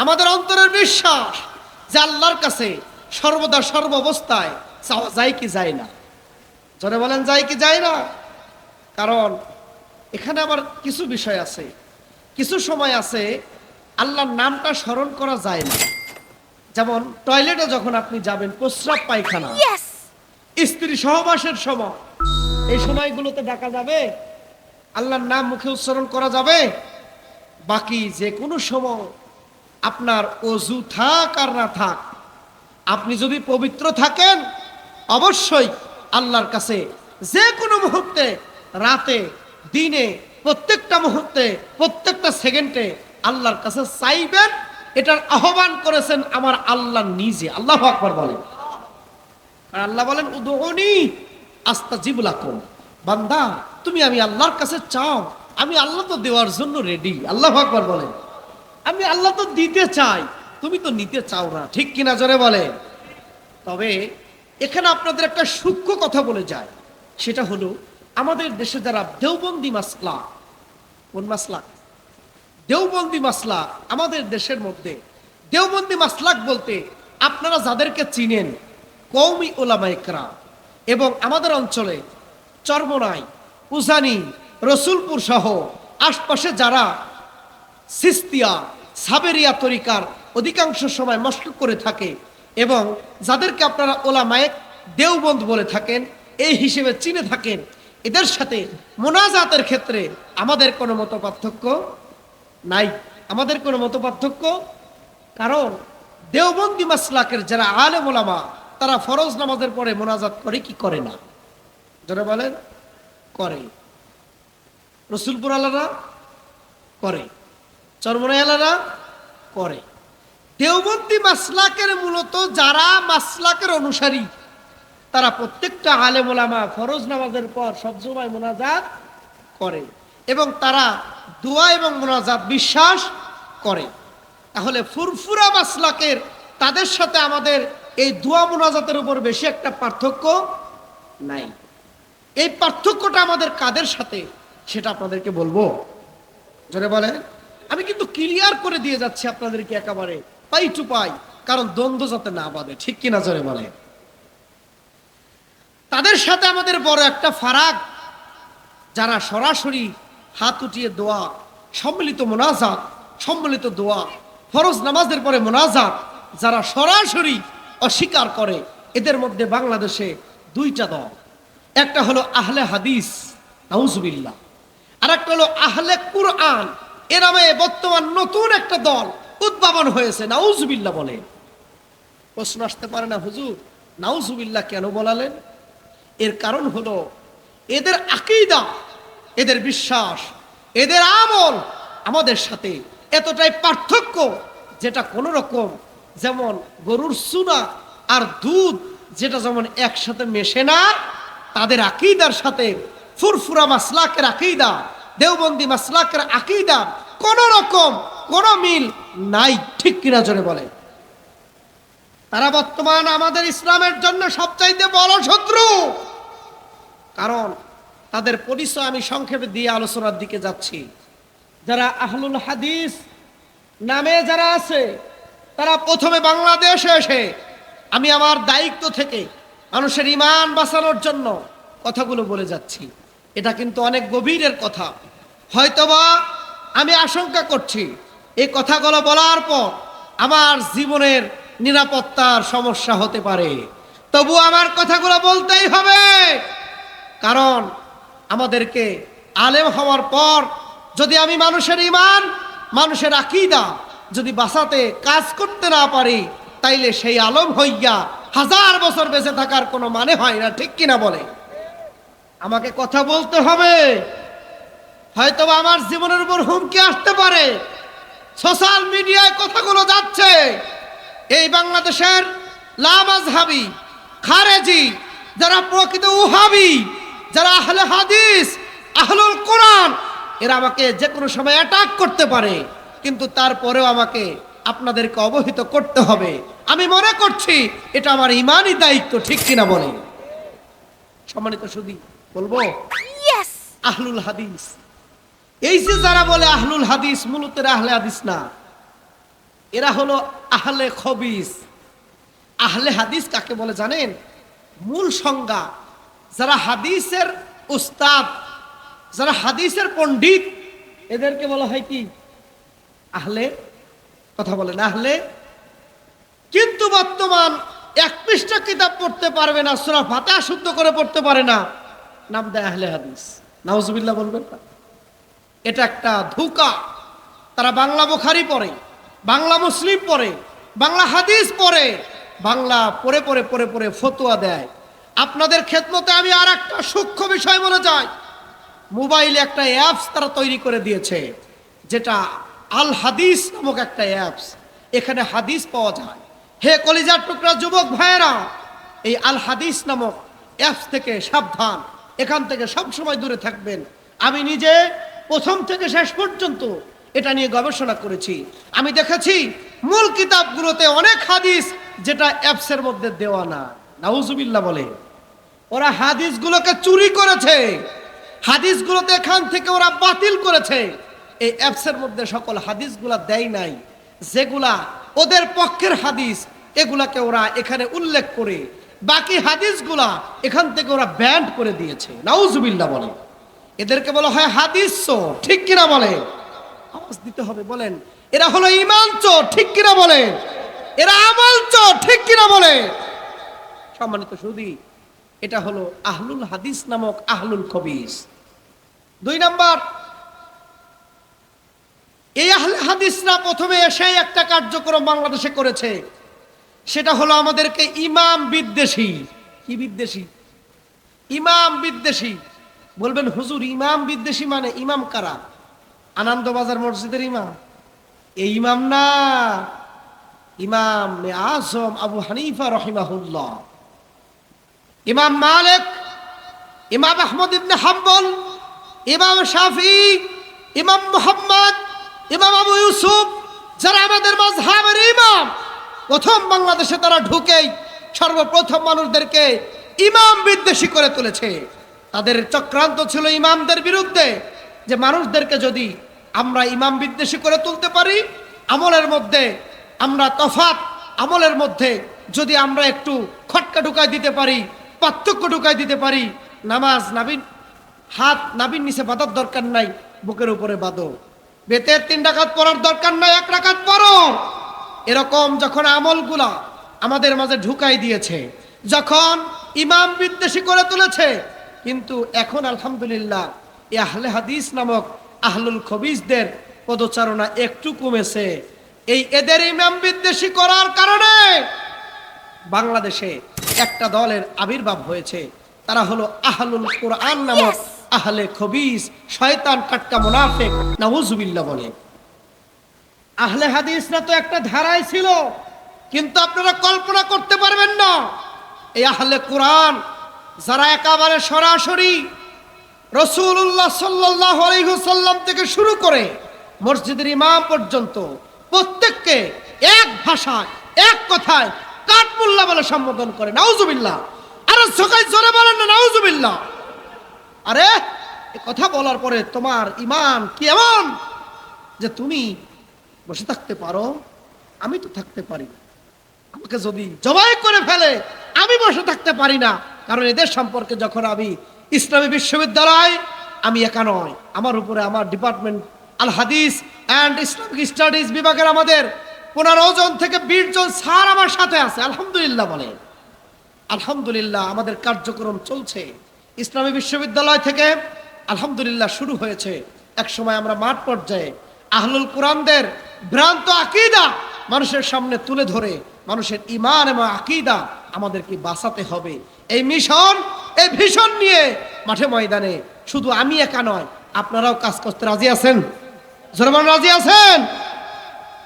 আমাদের অন্তরের বিশ্বাস যে আল্লাহর কাছে সর্বদা সর্বাবস্থায় চাওয়া যায় কি যায় না? জোরে বলেন, যায় কি যায় না? কারণ এখানে আবার কিছু বিষয় আছে, কিছু সময় আছে আল্লাহর নামটা স্মরণ করা যায় না। যেমন টয়লেটে যখন আপনি যাবেন, প্রস্রাব পায়খানা, স্ত্রী সহবাসের সময়, এই সময়গুলোতে ডাকা যাবে, আল্লাহর নাম মুখে উচ্চারণ করা যাবে। বাকি যে কোনো সময় আপনার অজু থাক আর না থাক, আপনি যদি পবিত্র থাকেন, অবশ্যই আল্লাহর কাছে যে কোনো মুহূর্তে, রাতে, দিনে, প্রত্যেকটা মুহূর্তে, প্রত্যেকটা সেকেন্ডে আল্লাহর কাছে চাইবেন। এটার আহ্বান করেছেন আমার আল্লাহ নিজে। আল্লাহু আকবার বলেন। আর আল্লাহ বলেন, উদউনি আস্তাজিব লাকুম। বান্দা, তুমি আমি আল্লাহর কাছে চাও, আমি আল্লাহ তো দেওয়ার জন্য রেডি। আল্লাহু আকবার বলেন। আমি আল্লাহ তো দিতে চাই, তুমি তো নিতে চাও না, ঠিক কিনা জোরে বলে? তবে এখানে আপনাদের একটা সূক্ষ্ম কথা বলে যায়, সেটা হলো আমাদের দেশে যারা দেওবন্দি মাসলা, কোন মাসলা? দেওবন্দি মাসলা। আমাদের দেশের মধ্যে দেওবন্দি মাসলাক বলতে আপনারা যাদেরকে চিনেন, কওমি উলামায়ে কেরাম, এবং আমাদের অঞ্চলে চরমোনাই, উজানি, রসুলপুর সহ আশপাশে যারা সিস্তিয়া, সাবেরিয়া তরিকার অধিকাংশ সময় মশক করে থাকে, এবং যাদেরকে আপনারা ওলামায়ে দেওবন্দ বলে থাকেন, এই হিসেবে চিনে থাকেন, এদের সাথে মোনাজাতের ক্ষেত্রে আমাদের কোনো মত পার্থক্য নাই। আমাদের কোনো মত পার্থক্য, কারণ দেওবন্দি মাসলাকের যারা আলেম ওলামা, তারা ফরজ নামাজের পরে মোনাজাত করে কি করে না? যারা বলেন করে। রসুলপুর আলারা করে, চরমোনাই আলারা করে। দেওবন্দি মাসলাকের মূলত যারা মাসলাকের অনুসারী, তারা প্রত্যেকটা আলেম ওলামা ফরজ নামাজের পর সবসময় মোনাজাত করে, এবং তারা দোয়া এবং মোনাজাত বিশ্বাস করে। তাহলে ফুরফুরা মাসলাকের তাদের সাথে আমাদের এই দোয়া মোনাজাতের উপর বেশি একটা পার্থক্য নাই। এই পার্থক্যটা আমাদের কাদের সাথে, সেটা আপনাদেরকে বলবো। জোরে বলে। আমি কিন্তু ক্লিয়ার করে দিয়ে যাচ্ছি আপনাদেরকে একেবারে পাই টু পাই, কারণ দ্বন্দ্ব যাতে না বাঁধে, ঠিক কিনা জোরে বলে? তাদের সাথে আমাদের বড় একটা ফারাক, যারা সরাসরি হাত উঠিয়ে দোয়া, সম্মিলিত মোনাজাত, সম্মিলিত দোয়া, ফরজ নামাজের পরে মোনাজাত যারা সরাসরি অস্বীকার করে, এদের মধ্যে বাংলাদেশে দুইটা দল। একটা হলো আহলে হাদিস, নাউজুবিল্লাহ, আর একটা হলো আহলে কুরআন। এ নামে বর্তমান নতুন একটা দল উদ্ভাবন হয়েছে, নাউজুবিল্লাহ বলে। প্রশ্ন আসতে পারে না, হুজুর নাউজুবিল্লাহ কেন বলালেন? এর কারণ হলো এদের আকীদা, এদের বিশ্বাস, এদের আমল আমাদের সাথে এতটাই পার্থক্য, যেটা কোনো রকম, যেমন গরুর চুনা আর দুধ যেটা যেমন একসাথে মেশে না, তাদের আকীদার সাথে ফুরফুরা মাসলাকের আকীদা, দেওবন্দি মাসলাকের আকীদা কোন রকম কোন মিল নাই, ঠিক কিনা জোরে বলে? তারা বর্তমান আমাদের ইসলামের জন্য সবচাইতে বড় শত্রু। কারণ তাদের পরিচয় আমি সংক্ষেপে দিয়ে আলোচনার দিকে যাচ্ছি। যারা আহলুল হাদিস নামে যারা আছে, তারা প্রথমে বাংলাদেশে এসে, আমি আমার দায়িত্ব থেকে মানুষের ঈমান বাঁচানোর জন্য কথাগুলো বলে যাচ্ছি। এটা কিন্তু অনেক গভীরের কথা। হয়তোবা আমি আশঙ্কা করছি এই কথাগুলো বলার পর আমার জীবনের নিরাপত্তার সমস্যা হতে পারে, তবু আমার কথাগুলো বলতেই হবে। কারণ আমাদেরকে আলেম হওয়ার পর যদি আমি মানুষের ঈমান, মানুষের আকীদা যদি বাঁচাতে কাজ করতে না পারি, তাইলে সেই আলেম হইয়া 1000 বছর বেঁচে থাকার কোনো মানে হয় না, ঠিক কিনা বলে? আমাকে কথা বলতে হবে। হয়তো আমার জীবনের উপর হুমকি আসতে পারে। সোশ্যাল মিডিয়ায় কথাগুলো যাচ্ছে, এই বাংলাদেশের লামাযহাবী, খারেজি, যারা প্রকৃত ওহাবী, যারা আহলে হাদিস, আহলুল কোরআন, এরা আমাকে যে কোনো সময় অ্যাটাক করতে পারে, কিন্তু তারপরেও আমাকে আপনাদেরকে অবহিত করতে হবে। আমি মনে করছি এটা আমার ঈমানি দায়িত্ব, ঠিক কিনা বলে? সম্মানিত সুধী, বলবো আহলুল হাদিস, এই যে যারা বলে আহলুল হাদিস, মূলত আহলে হাদিস না। এরা হলো আহলে খবিস। আহলে হাদিস কাকে বলে জানেন? মূল সংজ্ঞা, যারা হাদিসের উস্তাদ, যারা হাদিসের পণ্ডিত, এদেরকে বলা হয় কি? আহলে। কথা বলেন আহলে। কিন্তু বর্তমান এক পৃষ্ঠা কিতাব পড়তে পারবে না, সূরা ফাতিহা শুদ্ধ করে পড়তে পারে না, নাম দেয় আহলে হাদিস। নাউজুবিল্লাহ বলবেন না? এটা একটা ধোঁকা। তারা বাংলা বুখারী পড়ে, বাংলা মুসলিম পড়ে, বাংলা হাদিস পড়ে, বাংলা পড়ে পড়ে পড়ে পড়ে ফতোয়া দেয়। আপনাদের খেদমতে আমি আর একটা সূক্ষ্ম বিষয় বলে যাই। মোবাইলে একটা অ্যাপস তারা তৈরি করে দিয়েছে, যেটা আল হাদিস নামক একটা অ্যাপস। এখানে হাদিস পাওয়া যায়। হে কলিজার টুকরা যুবক ভাইয়েরা, এই আল হাদিস নামক অ্যাপস থেকে সাবধান, এখান থেকে সবসময় দূরে থাকবেন। আমি নিজে প্রথম থেকে শেষ পর্যন্ত এটা নিয়ে গবেষণা করেছি। আমি দেখেছি মূল কিতাবগুলোতে অনেক হাদিস যেটা অ্যাপসের মধ্যে দেওয়া না। নাউজুবিল্লাহ বলে। ওরা হাদিসগুলোকে চুরি করেছে, হাদিসগুলোতে এখান থেকে ওরা বাতিল করেছে। এই অ্যাপসের মধ্যে সকল হাদিসগুলা দেয় নাই, যেগুলা ওদের পক্ষের হাদিস এগুলাকে ওরা এখানে উল্লেখ করে বাকি হাদিসগুলা এখান থেকে ওরা ব্যান্ড করে দিয়েছে। নাউজুবিল্লাহ বলে। এদেরকে বলা হয় হাদিস চোর, ঠিক কিনা বলে? আওয়াজ দিতে হবে, বলেন। এরা হলো ঈমান চোর, ঠিক কিনা বলে? এরা আমল চোর, ঠিক কিনা বলে? সম্মানিত সুধী, এটা হলো আহলুল হাদিস নামক আহলুল খবিস। 2 নাম্বার, এই আহলে হাদিসরা প্রথমে এসে একটা কার্যক্রম বাংলাদেশে করেছে, সেটা হলো আমাদেরকে ইমাম বিদ্বেষী। কি বিদ্বেষী? ইমাম বিদ্বেষী। বলবেন হুজুর ইমাম বিদ্বেষী মানে? ইমাম কারা? আনন্দবাজার মসজিদের ইমাম? এই ইমাম না, ইমাম আজম আবু হানিফা রহিমাহুল্লাহ, ইমাম মালিক, ইমাম আহমদ ইবনে হাম্বল, ইমাম শাফি, ইমাম মুহাম্মদ, ইমাম আবু ইউসুফ, যারা আমাদের মাযহাবের ইমাম, প্রথম বাংলাদেশে তারা ঢুকেই সর্বপ্রথম মানুষদেরকে ইমাম বিদ্বেষী করে তুলেছে। তাদের চক্রান্ত ছিল ইমামদের বিরুদ্ধে, যে মানুষদেরকে যদি আমরা ইমাম বিদ্বেষী করে তুলতে পারি, আমলের মধ্যে আমরা তফাৎ, আমলের মধ্যে যদি আমরা একটু খটকা ঢুকাই দিতে পারি, পার্থক্য ঢুকাই দিতে পারি, নামাজ নাবিন হাত নাবিন নিচে বাঁধার দরকার নাই, বুকের উপরে বাঁধো, বেতের 3 রাকাত পড়ার দরকার নাই, 1 রাকাত পড়ো। এরকম যখন আমলগুলা আমাদের মাঝে ঢুকাই দিয়েছে, যখন ইমাম বিদ্বেষী করে তুলেছে, কিন্তু এখন আলহামদুলিল্লাহ এই আহলে হাদিস নামক আহলুল খবিসদের পদচারণা একটু কমেছে। এই এদের ইমাম বিদ্বেষী করার কারণে বাংলাদেশে একটা দলের আবির্ভাব হয়েছে। তারা হলো আহলুল কোরআন নামক আহলে খবিস, শয়তান কাটকা মুনাফিক। নাউজুবিল্লাহ বলে। আহলে হাদিসরা তো একটা ধারায় ছিল, কিন্তু আপনারা কল্পনা করতে পারবেন না এই আহলে কোরআন, যারা একেবারে সরাসরি রাসূলুল্লাহ সাল্লাল্লাহু আলাইহি ওয়াসাল্লাম থেকে শুরু করে মসজিদের ইমাম পর্যন্ত প্রত্যেককে এক ভাষায়, এক কথায় কাঠমুল্লা বলে সম্বোধন করে। নাউজুবিল্লাহ। আরে সকাই জোরে বলেন না নাউজুবিল্লাহ। আরে এই কথা বলার পরে তোমার ঈমান কি এমন যে তুমি বসে থাকতে পারো? আমি তো থাকতে পারি না। আমাকে যদি জবাই করে ফেলে আমি বসে থাকতে পারি না, কারণ এদের সম্পর্কে যখন আমি ইসলামী বিশ্ববিদ্যালয়, আমি একা নয়, আমার উপরে আমার ডিপার্টমেন্ট আল হাদিস অ্যান্ড ইসলামিক স্টাডিজ বিভাগের আমাদের 15 জন থেকে 20 জন স্যার আমার সাথে আছে। আলহামদুলিল্লাহ বলে। আলহামদুলিল্লাহ আমাদের কার্যক্রম চলছে। ইসলামী বিশ্ববিদ্যালয় থেকে আলহামদুলিল্লাহ শুরু হয়েছে। এক সময় আমরা মাঠ পর্যায়ে আহলুল কোরআনদের ভ্রান্ত আকীদা মানুষের সামনে তুলে ধরে মানুষের ঈমান এবং আকীদা আমাদেরকে বাঁচাতে হবে। এই মিশন, এই ভিশন নিয়ে মাঠে ময়দানে শুধু আমি একা নয়, আপনারাও কাজ করতে রাজি আছেন? জনগণ রাজি আছেন?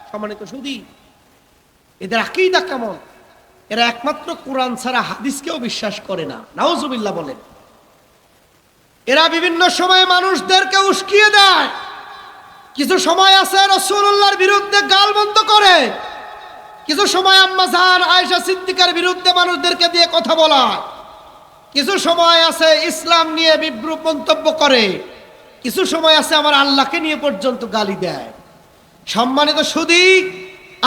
সম্মানিত সুধী, এদের আকীদা কেমন? এরা একমাত্র কোরআন ছাড়া হাদিসকেও বিশ্বাস করে না। নাউজুবিল্লাহ বলেন। এরা বিভিন্ন সময় মানুষদেরকে উস্কিয়ে দেয়। কিছু সময় আছে রাসূলুল্লাহর বিরুদ্ধে গালমন্দ করে, কিছু সময় আম্মা জান আয়েশা সিদ্দিকার বিরুদ্ধে মানুষদেরকে দিয়ে কথা বলায়, কিছু সময় আছে ইসলাম নিয়ে বিদ্রূপ মন্তব্য করে, কিছু সময় আছে আমার আল্লাহকে নিয়ে পর্যন্ত গালি দেয়। সম্মানিত সুধী,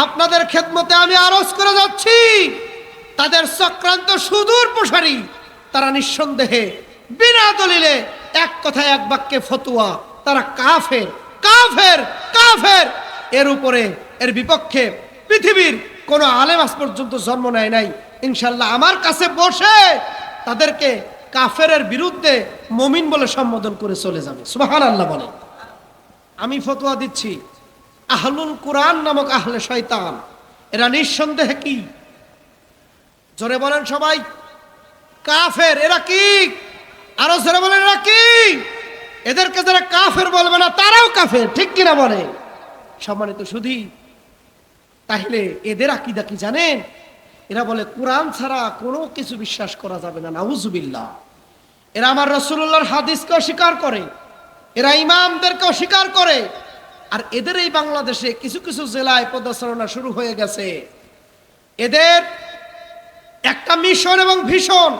আপনাদের খেদমতে আমি আরজ করে যাচ্ছি, তাদের চক্রান্ত সুদূর প্রসারী। তারা নিঃসন্দেহে বিনা দলিলে এক কথায় এক বাক্যে ফতুয়া, তারা কাফের কাফের কাফের। এর উপরে এর বিপক্ষে পৃথিবীর কোনো আলেম আজ পর্যন্ত জন্ম নেয় নাই। ইনশাল্লাহ আমার কাছে বসে তাদেরকে কাফেরের বিরুদ্ধে মুমিন বলে সম্বোধন করে চলে যাবে। সুবহানাল্লাহ বলে। আমি ফতোয়া দিচ্ছি, আহলুল কুরআন নামক আহলে শয়তান এরা নিঃসন্দেহে কি, জোরে বলেন সবাই, কাফের। এরা কি? আরো জোরে বলেন, এরা কি? এদেরকে যারা কাফের বলবে না তারাও কাফের, ঠিক কিনা বলে? সম্মানিত শুধু তাহলে এদের আকীদা কি জানেন? এরা বলে কোরআন ছাড়া কোনো কিছু বিশ্বাস করা যাবে না, নাউজুবিল্লাহ। এরা আমার রাসূলুল্লাহর হাদিসকে অস্বীকার করে, এরা ইমামদেরকে অস্বীকার করে। আর এদের এই বাংলাদেশে কিছু কিছু জেলায় পদচারণা শুরু হয়ে গেছে। এদের একটা মিশন এবং ভীষণ,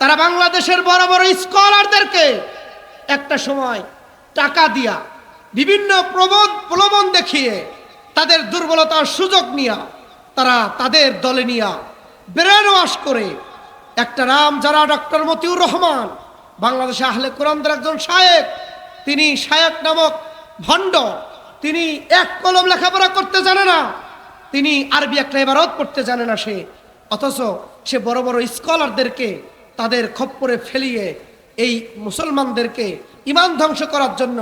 তারা বাংলাদেশের বড় বড় স্কলারদেরকে একটা সময় টাকা দিয়া বিভিন্ন প্রলোভন দেখিয়ে তাদের দুর্বলতার সুযোগ নিয়া তারা তাদের দলে নিয়া ব্রেন ওয়াশ করে একটা নাম যারা ডক্টর মতিউর রহমান, বাংলাদেশে আহলে কোরআনদের একজন শায়েখ, তিনি শায়েখ নামক ভণ্ড, তিনি এক কলম লেখাপড়া করতে জানে না, তিনি আরবি একটা ইবারত পড়তে জানে না সে, অথচ সে বড় বড় স্কলারদেরকে তাদের খপ্পরে ফেলিয়ে এই মুসলমানদেরকে ঈমান ধ্বংস করার জন্য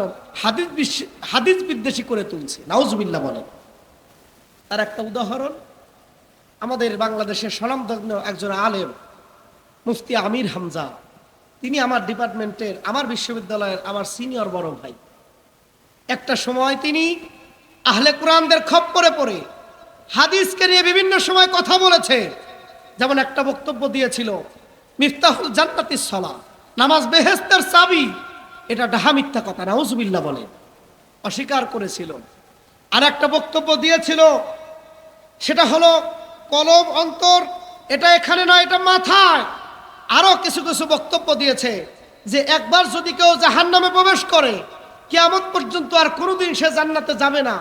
হাদিস বিদ্বেষী করে তুলছে, নাউজুবিল্লাহ বলে। তার একটা উদাহরণ, আমাদের বাংলাদেশের স্বনামধন্য একজন আলেম মুফতি আমির হামজা, তিনি আমার ডিপার্টমেন্টের, আমার বিশ্ববিদ্যালয়ের আমার সিনিয়র বড় ভাই। একটা সময় তিনি আহলে কোরআনদের খপ্পরে পড়ে হাদিসকে নিয়ে বিভিন্ন সময় কথা বলেছে। যেমন একটা বক্তব্য দিয়েছিল, মিফতাহুল জান্নাতিস সালাহ, নামাজ বেহেশতের চাবি, এটা ডাহা মিথ্যা কথা, নাউজুবিল্লাহ বলে, অস্বীকার করেছিল। আর একটা বক্তব্য দিয়েছিল, সেটা হলো কলব অন্তর, এটা এখানে নয়, এটা মাথায়। আরো কিছু কিছু বক্তব্য দিয়েছে যে একবার যদি কেউ জাহান্নামে প্রবেশ করে কিয়ামত পর্যন্ত আর কোনোদিন সে জান্নাতে যাবে না।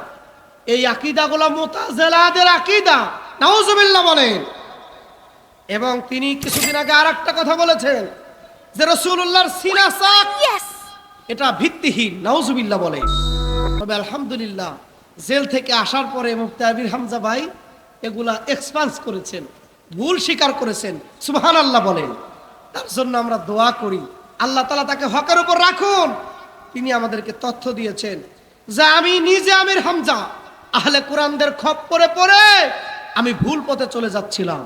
এই আকীদাগুলো মুতাজিলাদের আকীদা, নাউজুবিল্লাহ বলেন। এবং তিনি কিছুদিন আগে আর একটা কথা বলেছেন যে রাসূলুল্লাহর সিনা সাক এটা ভিত্তিহীন, নাউজুবিল্লাহ বলে। তবে আলহামদুলিল্লাহ জেল থেকে আসার পরে মুফতি আমির হামজা ভাই এগুলা এক্সপান্স করেছেন, ভুল স্বীকার করেছেন, সুবহানাল্লাহ বলেন। তার জন্য আমরা দোয়া করি, আল্লাহ তাআলা তাকে হকের উপর রাখুন। তিনি আমাদেরকে তথ্য দিয়েছেন যে আমি নিজে আমির হামজা আহলে কোরআনদের খপ্পরে পড়ে আমি ভুল পথে চলে যাচ্ছিলাম,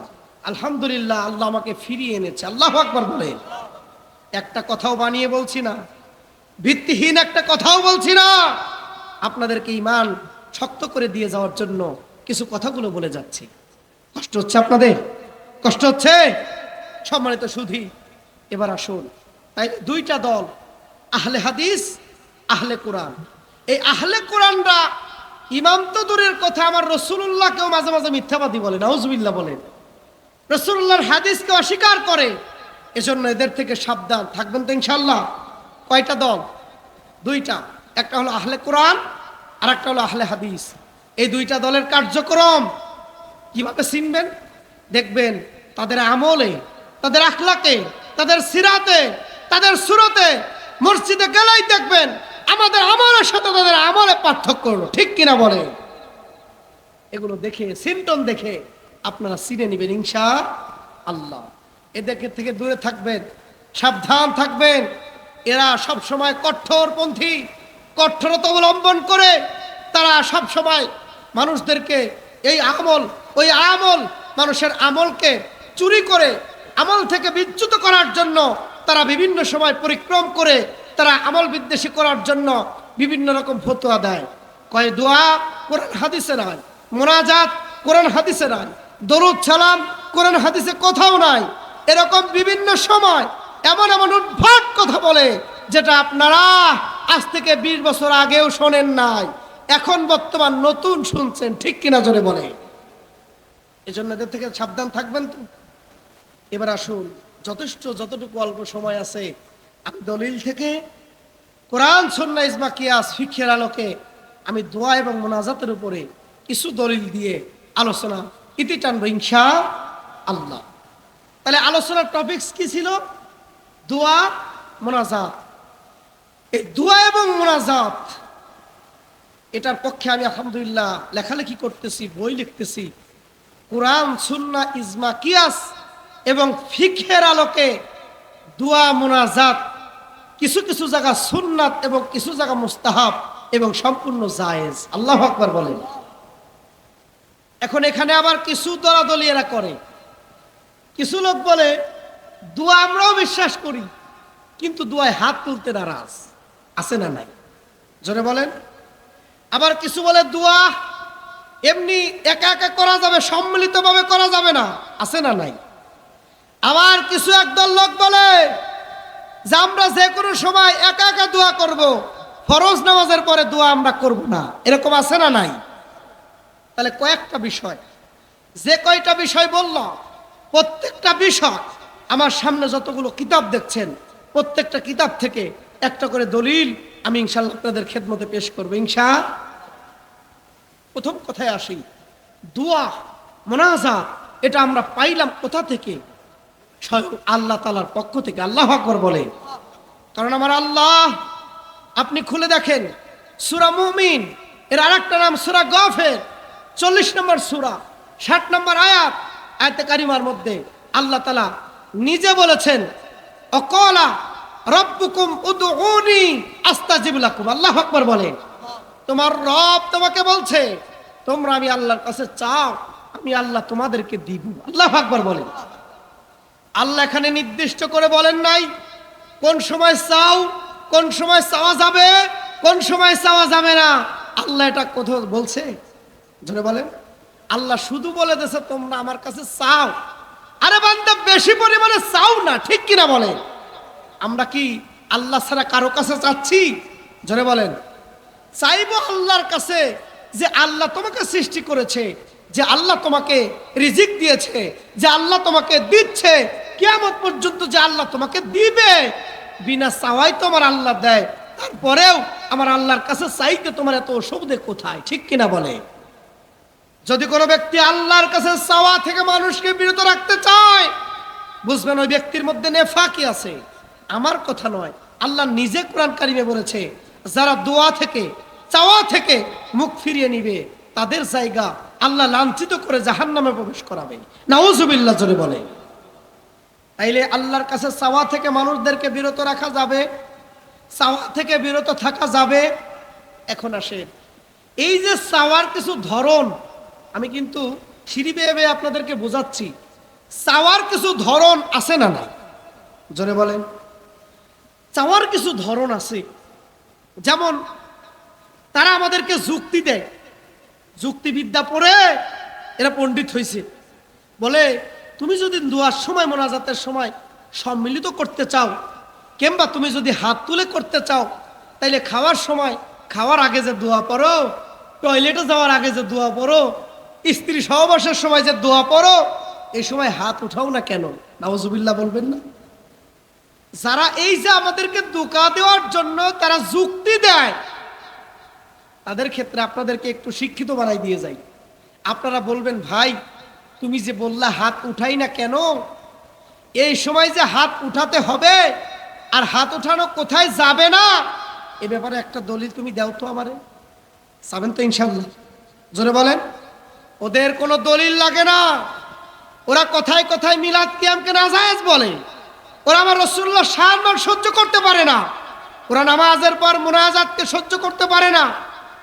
আলহামদুলিল্লাহ আল্লাহ আমাকে ফিরিয়ে এনেছে, আল্লাহু আকবার বলেন। একটা কথাও বানিয়ে বলছি না, ভিত্তিহীন একটা কথাও বলছি না, আপনাদেরকে ঈমান শক্ত করে দিয়ে যাওয়ার জন্য কিছু কথাগুলো বলে যাচ্ছি। কষ্ট হচ্ছে আপনাদের? কষ্ট হচ্ছে? সম্মানিত সুধী, এবার আসুন, তাই দুইটা দল, আহলে হাদিস, আহলে কোরআন। এই আহলে কোরআনরা ইমাম তো দূরের কথা, আমার রাসূলুল্লাহকেও মাঝে মাঝে মিথ্যাবাদী বলে, নাউজুবিল্লাহ বলেন, রাসূলুল্লাহর হাদিসকে অস্বীকার করে। এজন্য এদের থেকে সাবধান থাকবেন তো ইনশাআল্লাহ। কয়টা দল? দুইটা, একটা হলো আহলে কোরআন আর একটা হলো আহলে হাদিস। এই দুইটা দলের কার্যক্রম কিভাবে চিনবেন? দেখবেন তাদের আমলে, তাদের আখলাকে, তাদের সিরাতে, তাদের সুরতে, মসজিদে গেলেই দেখবেন আমাদের আমলের সাথে তাদের আমলে পার্থক্য হলো, ঠিক কিনা বলে? এগুলো দেখে, সিমটম দেখে আপনারা চিনে নেবেন ইনশাআল্লাহ। এদেরকে থেকে দূরে থাকবেন, সাবধান থাকবেন। এরা সব সময় কঠোরপন্থী, কঠোরতা অবলম্বন করে তারা সব সময় মানুষদেরকে এই আমল ওই আমল, মানুষের আমলকে চুরি করে আমল থেকে বিচ্যুত করার জন্য তারা বিভিন্ন সময় পরিক্রম করে তারা আমল বিদ্বেষী করার জন্য বিভিন্ন রকম ফতোয়া দেয়। কয় দোয়া কোরআন হাদিসে নাই, মোনাজাত কোরআন হাদিসে নাই, দরুদ সালাম কোরআন হাদিসে কোথাও নাই। এরকম বিভিন্ন সময় এমন এমন উদ্ভট কথা বলে যেটা আপনারা আজ থেকে 20 বছর আগেও শোনেন নাই, এখন বর্তমান নতুন শুনছেন, ঠিক কিনা জোরে বলে। এজন্য এদের থেকে সাবধান থাকবেন তো। এবার আসুন, যতটুকু অল্প সময় আছে আমি দলিল থেকে, কোরআন সুন্নাহ ইজমা কিয়াস ফিকহের আলোকে আমি দোয়া এবং মোনাজাতের উপরে কিছু দলিল দিয়ে আলোচনা ইতি টানবো ইনশা আল্লাহ। তাহলে আলোচনার টপিকস কি ছিল? দোয়া, মোনাজাত। এই দোয়া এবং মোনাজাত এটার পক্ষে আমি আলহামদুলিল্লাহ লেখালেখি করতেছি, বই লিখতেছি। কোরআন, সুন্নাহ, ইজমা, কিয়াস এবং ফিকহের আলোকে দোয়া মোনাজাত কিছু কিছু জায়গা সুন্নাত এবং কিছু জায়গা মুস্তাহাব এবং সম্পূর্ণ জায়েজ। আল্লাহু আকবার বলেন। এখন এখানে আবার কিছু দলাদলি এরা করে। কিছু লোক বলে দোয়া আমরাও বিশ্বাস করি, কিন্তু দোয়ায় হাত তুলতে নারাজ। আছে না নাই? জোরে বলেন। আবার কিছু বলে দোয়া এমনি একা একা করা যাবে, সম্মিলিতভাবে করা যাবে না। আছে না নাই? আবার কিছু একদল লোক বলে যে আমরা যে কোনো সময় একা একা দোয়া করব, ফরজ নামাজের পরে দোয়া আমরা করব না। এরকম আছে না নাই? তাহলে কয়েকটা বিষয়, যে কয়টা বিষয় বললাম, প্রত্যেকটা বিষয় আমার সামনে যতগুলো কিতাব দেখছেন, প্রত্যেকটা কিতাব থেকে একটা করে দলিল আমি ইনশাআল্লাহ আপনাদের খেদমতে পেশ করবো ইনশাআল্লাহ। প্রথম কথায় আসি, দোয়া মোনাজাত এটা আমরা পাইলাম কোথা থেকে? স্বয়ং আল্লাহ তাআলার পক্ষ থেকে। আল্লাহু আকবার বলে। কারণ আমার আল্লাহ, আপনি খুলে দেখেন সূরা মুমিন এর আরেকটা নাম সূরা গাফির, 40 নম্বর সূরা, 60 নম্বর আয়াত, আয়াতে কারিমার মধ্যে আল্লাহ তাআলা নিজে বলেছেন, অকালা রব্বুকুম উদউনি আস্তাজিব লাকুম। আল্লাহু আকবার বলেন। তোমার রব তোমাকে বলছে তোমরা আমি আল্লাহর কাছে চাও, আমি আল্লাহ তোমাদেরকে দিব। আল্লাহু আকবার বলেন। আল্লাহ এখানে নির্দিষ্ট করে বলেন নাই কোন সময় চাও, কোন সময় চাওয়া যাবে, কোন সময় চাওয়া যাবে না। আল্লাহ এটা কোথাও বলছে? জোরে বলেন। আল্লাহ শুধু বলে দিয়েছে তোমরা আমার কাছে চাও। আরে বান্দা, বেশি পরিমাণে চাও না, ঠিক কিনা বলেন? আমরা কি আল্লাহ ছাড়া কারো কাছে চাচ্ছি? জোরে বলেন। চাইবো আল্লাহর কাছে, যে আল্লাহ তোমাকে সৃষ্টি করেছে, যে আল্লাহ তোমাকে রিজিক দিয়েছে, যে আল্লাহ তোমাকে দিচ্ছে, কিয়ামত পর্যন্ত যে আল্লাহ তোমাকে দিবে। বিনা চাওয়াই তোমার আল্লাহ দেয়, তারপরেও আমার আল্লাহর কাছে চাইতে তোমার এত অসুবিধে কোথায়? ঠিক কিনা বলে? যদি কোনো ব্যক্তি আল্লাহর কাছে চাওয়া থেকে মানুষকে বিরত রাখতে চায়, বুঝবেন ওই ব্যক্তির মধ্যে নেফাকি আছে। আমার কথা নয়, আল্লাহ নিজে কোরআন কারিমে বলেছে, যারা দোয়া থেকে চাওয়া থেকে মুখ ফিরিয়ে নিবে তাদের জায়গা আল্লাহ লাঞ্ছিত করে জাহান্নামে প্রবেশ করাবে। নাউজুবিল্লাহ জোরে বলে। তাইলে আল্লাহর কাছে চাওয়া থেকে মানুষদেরকে বিরত রাখা যাবে, চাওয়া থেকে বিরত থাকা যাবে। এখন আসে এই যে চাওয়ার কিছু ধরন, আমি কিন্তু সিঁড়ি বেয়ে বেয়ে আপনাদেরকে বোঝাচ্ছি। চাওয়ার কিছু ধরন আছে না না? জোরে বলেন। চাওয়ার কিছু ধরন আছে। যেমন তারা আমাদেরকে যুক্তি দেয়, যুক্তিবিদ্যা পড়ে এরা পণ্ডিত হয়েছে। বলে তুমি যদি দোয়ার সময়, মোনাজাতের সময় সম্মিলিত করতে চাও, কিংবা তুমি যদি হাত তুলে করতে চাও, তাইলে খাওয়ার সময়, খাওয়ার আগে যে দোয়া পড়ো, টয়লেটে যাওয়ার আগে যে দোয়া পড়ো, স্ত্রী সহবাসের সময় যে দোয়া পড়ো, এই সময় হাত উঠাও না কেন? নাউজুবিল্লাহ বলবেন না? যারা এই যে আমাদেরকে ধোঁকা দেওয়ার জন্য তারা যুক্তি দেয়, তাদের ক্ষেত্রে আপনাদেরকে একটু শিক্ষিত বানাই দিয়ে যাই। আপনারা বলবেন, ভাই তুমি যে বললা হাত উঠাই না কেন, এই সময় যে হাত উঠাতে হবে আর হাত উঠানো কোথায় যাবে না, এ ব্যাপারে একটা দলিল তুমি দাও তো আমারে। যাবেন তো ইনশাআল্লাহ? জোরে বলেন। ওদের কোনো দলিল লাগে না। ওরা কথায় কথায় মিলাদ কিয়ামকে নাজায়েজ বলে। ওরা আমার রাসূলুল্লাহ সম্মান সহ্য করতে পারে না। ওরা নামাজের পর মুনাজাতকে সহ্য করতে পারে না।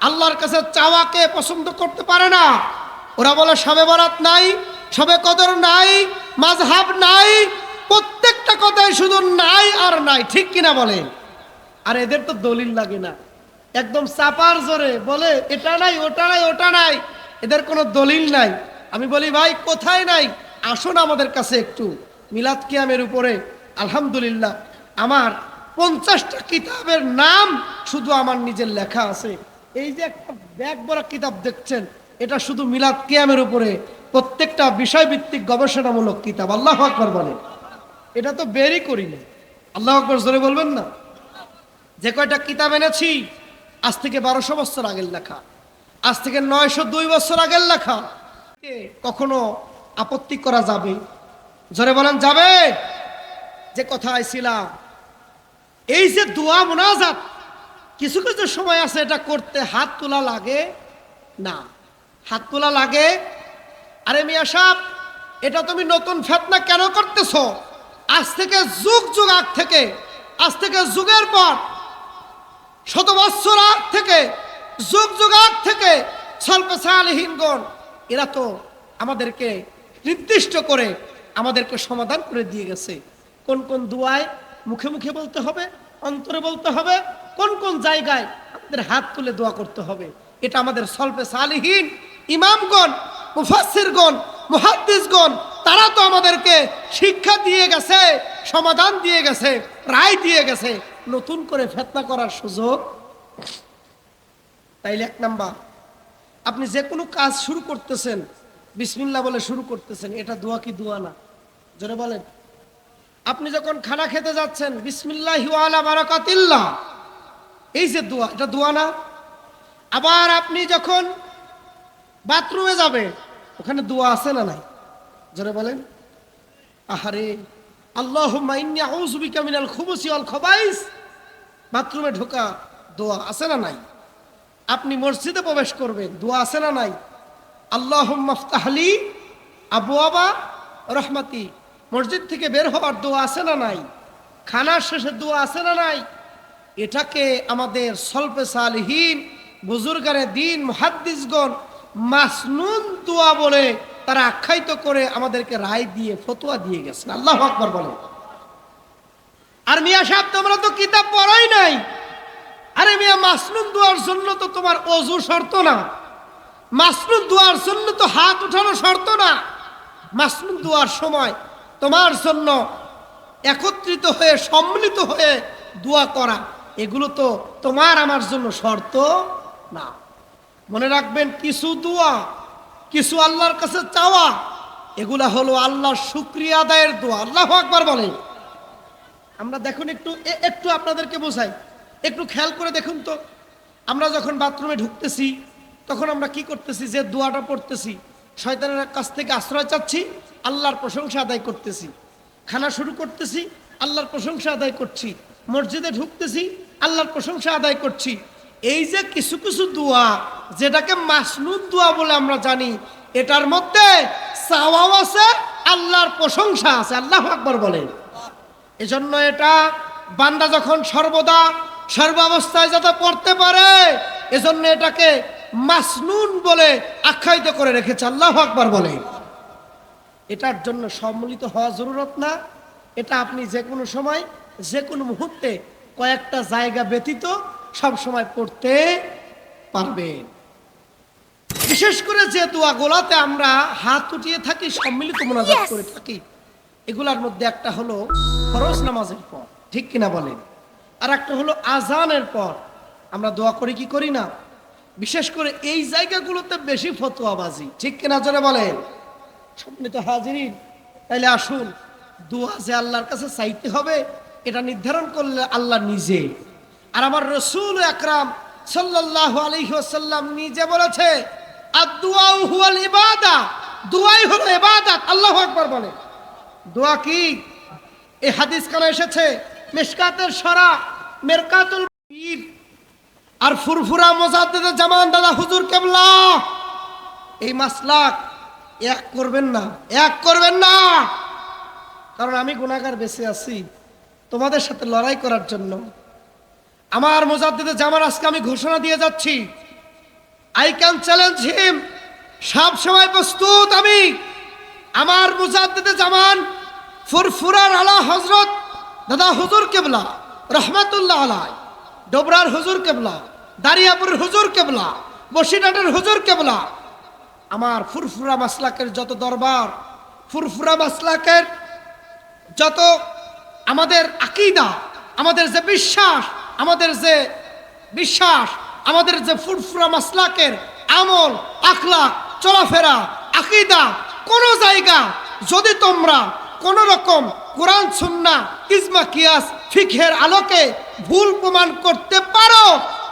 আল্লাহর কাছে চাওয়াকে পছন্দ করতে পারে না। ওরা বলে শবে বরাত নাই, শবে কদর নাই, মাযহাব নাই, প্রত্যেকটা কথাই শুধু নাই আর নাই। ঠিক কিনা বলেন? আর এদের তো দলিল লাগে না, একদম চাপার জোরে বলে এটা নাই, ওটা নাই, ওটা নাই। এদের কোনো দলিল নাই। আমি বলি, ভাই কোথায় নাই? আসুন আমাদের কাছে একটু। মিলাদ কিয়ামের উপরে আলহামদুলিল্লাহ আমার 50টা কিতাবের নাম শুধু আমার নিজের লেখা আছে। এই যে একটা ব্যাগ বড় কিতাব দেখছেন, এটা শুধু মিলাদ কিয়ামের উপরে, প্রত্যেকটা বিষয়ভিত্তিক গবেষণামূলক কিতাব। আল্লাহু আকবার বলেন। এটা তো বেরই করি না। আল্লাহু আকবার জোরে বলবেন না? যে কয়টা কিতাব এনেছি আজ থেকে 1200 বছর আগের লেখা। আজ থেকে 902 বছর আগের লেখা। কখনো আপত্তি করা যাবে? জোরে বলেন যাবে? যে কথায় ছিলাম, এই যে দোয়া মুনাজাত, কিছু কিছু সময় আছে এটা করতে হাত তোলা লাগে না, হাত তোলা লাগে। আরে মিয়া সাহেব, এটা তুমি নতুন ফিতনা কেন করতেছো? আজ থেকে যুগ যুগ আগ থেকে, আজ থেকে যুগের পর শত বছর আগ থেকে, যুগ যুগ আগ থেকে সলফে সালেহিনগণ এরা তো আমাদেরকে নির্দিষ্ট করে আমাদেরকে সমাধান করে দিয়ে গেছে। কোন কোন দুয়ায় মুখে মুখে বলতে হবে, অন্তরে বলতে হবে, কোন কোন জায়গায় আমাদের হাত তুলে দোয়া করতে হবে, এটা আমাদের সলফে সালেহিন ইমামগণ, মুফাসসিরগণ, মুহাদ্দিসগণ তারা তো আমাদেরকে শিক্ষা দিয়ে গেছে, সমাধান দিয়ে গেছে, রায় দিয়ে গেছে। নতুন করে ফিতনা করার সুযোগ। তাইলে এক নাম্বার, আপনি যে কোনো কাজ শুরু করতেছেন বিসমিল্লাহ বলে শুরু করতেছেন, এটা দোয়া কি দোয়া না? জোরে বলেন। আপনি যখন খানা খেতে যাচ্ছেন বিসমিল্লাহি ওয়া আলা বারাকাতিল্লাহ, এই যে দোয়া, এটা দোয়া না? আবার আপনি যখন বাথরুমে যাবে ওখানে দোয়া আছে না নাই? জোরে বলেন। আহারে, আল্লাহুম্মা ইন্নী আউযু বিকা মিনাল খুবুসি ওয়াল খাবাইস, বাথরুমে ঢোকা দোয়া আছে না নাই? আপনি মসজিদে প্রবেশ করবেন, দোয়া আছে না নাই? আল্লাহুম্মা ইফতাহলি আবওয়াবা রাহমাতি, মসজিদ থেকে বের হওয়ার দোয়া আছে না নাই? খানার শেষে দোয়া আছে না নাই? এটাকে আমাদের সলফে সালেহিন, বুজুর্গানে দিন, মুহাদ্দিসগণ মাসনুন দোয়া বলে তারা আখ্যায়িত করে আমাদেরকে রায় দিয়ে ফতোয়া দিয়ে গেছেন। আল্লাহু আকবার বলেন। আর মিয়া সাহেব, তোমরা তো কিতাব পড়াই নাই। আরে মিয়া, মাসনুন দোয়ার জন্য তো তোমার ওযু শর্ত না, মাসনুন দোয়ার জন্য তো হাত উঠানো শর্ত না। মাসনুন দোয়ার সময় তোমার জন্য একত্রিত হয়ে, সম্মিলিত হয়ে দোয়া করা, এগুলো তো তোমার আমার জন্য শর্ত না। মনে রাখবেন, কিছু দোয়া, কিছু আল্লাহর কাছে চাওয়া, এগুলা হলো আল্লাহর শুকরিয়া আদায়ের দোয়া। আল্লাহু আকবার বলেন। আমরা দেখুন, একটু আপনাদেরকে বোঝাই, একটু খেয়াল করে দেখুন তো। আমরা যখন বাথরুমে ঢুকতেছি তখন আমরা কি করতেছি? যে দোয়াটা পড়তেছি, শয়তানের কাছ থেকে আশ্রয় চাচ্ছি, আল্লাহর প্রশংসা আদায় করতেছি। খানা শুরু করতেছি, আল্লাহর প্রশংসা আদায় করছি। মসজিদে ঢুকতেছি, আল্লাহর প্রশংসা আদায় করছি। এই যে কিছু কিছু দোয়া, যেটাকে মাসনুন দোয়া বলে আমরা জানি, এটার মধ্যে চাওয়াও আছে, আল্লাহর প্রশংসা আছে। আল্লাহু আকবার বলেন। এজন্য এটা বান্দা যখন সর্বদা সর্বাবস্থায় যাতে পড়তে পারে, এজন্য এটাকে মাসনুন বলে আখ্যায়িত করে রেখেছে। আল্লাহু আকবার বলে। এটার জন্য সম্মিলিত হওয়া জরুরত না। এটা আপনি যে কোনো সময়, যে কোনো মুহূর্তে, কয়েকটা জায়গা ব্যতীত সব সময় পড়তে পারবেন। বিশেষ করে যে দোয়াগুলোতে আমরা হাত উঠিয়ে থাকি, সম্মিলিত মোনাজাত করে থাকি, এগুলার মধ্যে একটা হলো ফরজ নামাজের পর, ঠিক কিনা বলেন? আর একটা হলো আজানের পর আমরা দোয়া করি কি করি না? বিশেষ করে এই জায়গাগুলোতে বেশি ফতোয়াবাজি, ঠিক কিনা জোরে বলেন? সম্মানিত হাজিরিন, তাইলে আসুন, দোয়া যে আল্লাহর কাছে চাইতে হবে এটা নির্ধারণ করলে আল্লাহ নিজে। আর আমার রাসূল আকরাম সাল্লাল্লাহু আলাইহি ওয়াসাল্লাম নিজে বলেছে, আদ-দুআউ হুয়াল ইবাদা, দোয়াই হলো ইবাদত। আল্লাহু আকবার বলেন। দোয়া কি? এই হাদিস কানে এসেছে মিশকাতের সরা, মিরকাতুল পীর আর ফুরফুরা মুজাদ্দিদে জামান দাদা হুজুর কেবলা। এই মাসলাক এক করবেন না, এক করবেন না। কারণ আমি গুনাহগার বেঁচে আছি তোমাদের সাথে লড়াই করার জন্য। আমার মুজাদ্দিদে জামান আজকে আমি ঘোষণা দিয়ে যাচ্ছি, আই ক্যান চ্যালেঞ্জ হিম, সব সময় প্রস্তুত আমি। আমার মুজাদ্দিদে জামান ফুরফুরার আলা হযরত দাদা হুজুর কেবলা রহমাতুল্লাহ আলাই, ডোবরার হুজুর কেবলা, দারিয়াপুরের হুজুর কেবলা, বসিরহাটের হুজুর কেবলা, আমার ফুরফুরা মাসলাকের যত দরবার, ফুরফুরা মাসলাকের যত আমাদের আকীদা, আমাদের যে বিশ্বাস, আমাদের ফুরফুরা মাসলাকের আমল, আখলাক, চলাফেরা, আকীদা, কোন জায়গা যদি তোমরা কোন রকম কোরআন সুন্নাহ ইজমা কিয়াস ফিকহের আলোকে ভুল প্রমাণ করতে পারো,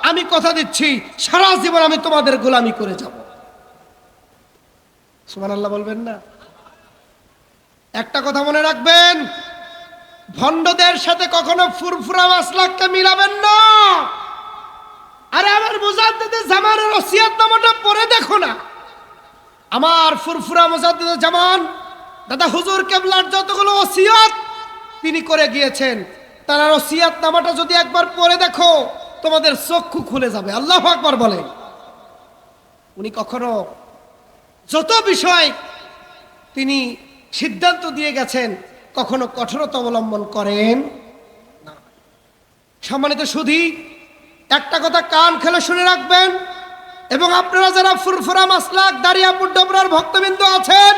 আমি কথা দিচ্ছি সারা জীবন আমি তোমাদের গোলামি করে যাব। সুবহানাল্লাহ বলবেন না? একটা কথা মনে রাখবেন, ভণ্ডদের সাথে কখনো ফুরফুরা মাসলাককে মিলাবেন না। আরে আমার মুজাদ্দিদে জামানের ওসিয়তনামাটা পড়ে দেখো না। আমার ফুরফুরা মুজাদ্দিদে জামান দাদা হুজুর কেবলার যতগুলো ওসিয়ত তিনি করে গিয়েছেন, তার ওসিয়তনামাটা যদি একবার পড়ে দেখো তোমাদের চক্ষু খুলে যাবে। আল্লাহু আকবার বলেন। উনি কখনো যত বিষয় তিনি সিদ্ধান্ত দিয়ে গেছেন কখনো কঠোরতা অবলম্বন করেন না। সম্মানিত সুধী, একটা কথা কান খুলে শুনে রাখবেন, এবং আপনারা যারা ফুরফুরা মাসলাক দারিয়াপুর ডোবরার ভক্তবৃন্দ আছেন,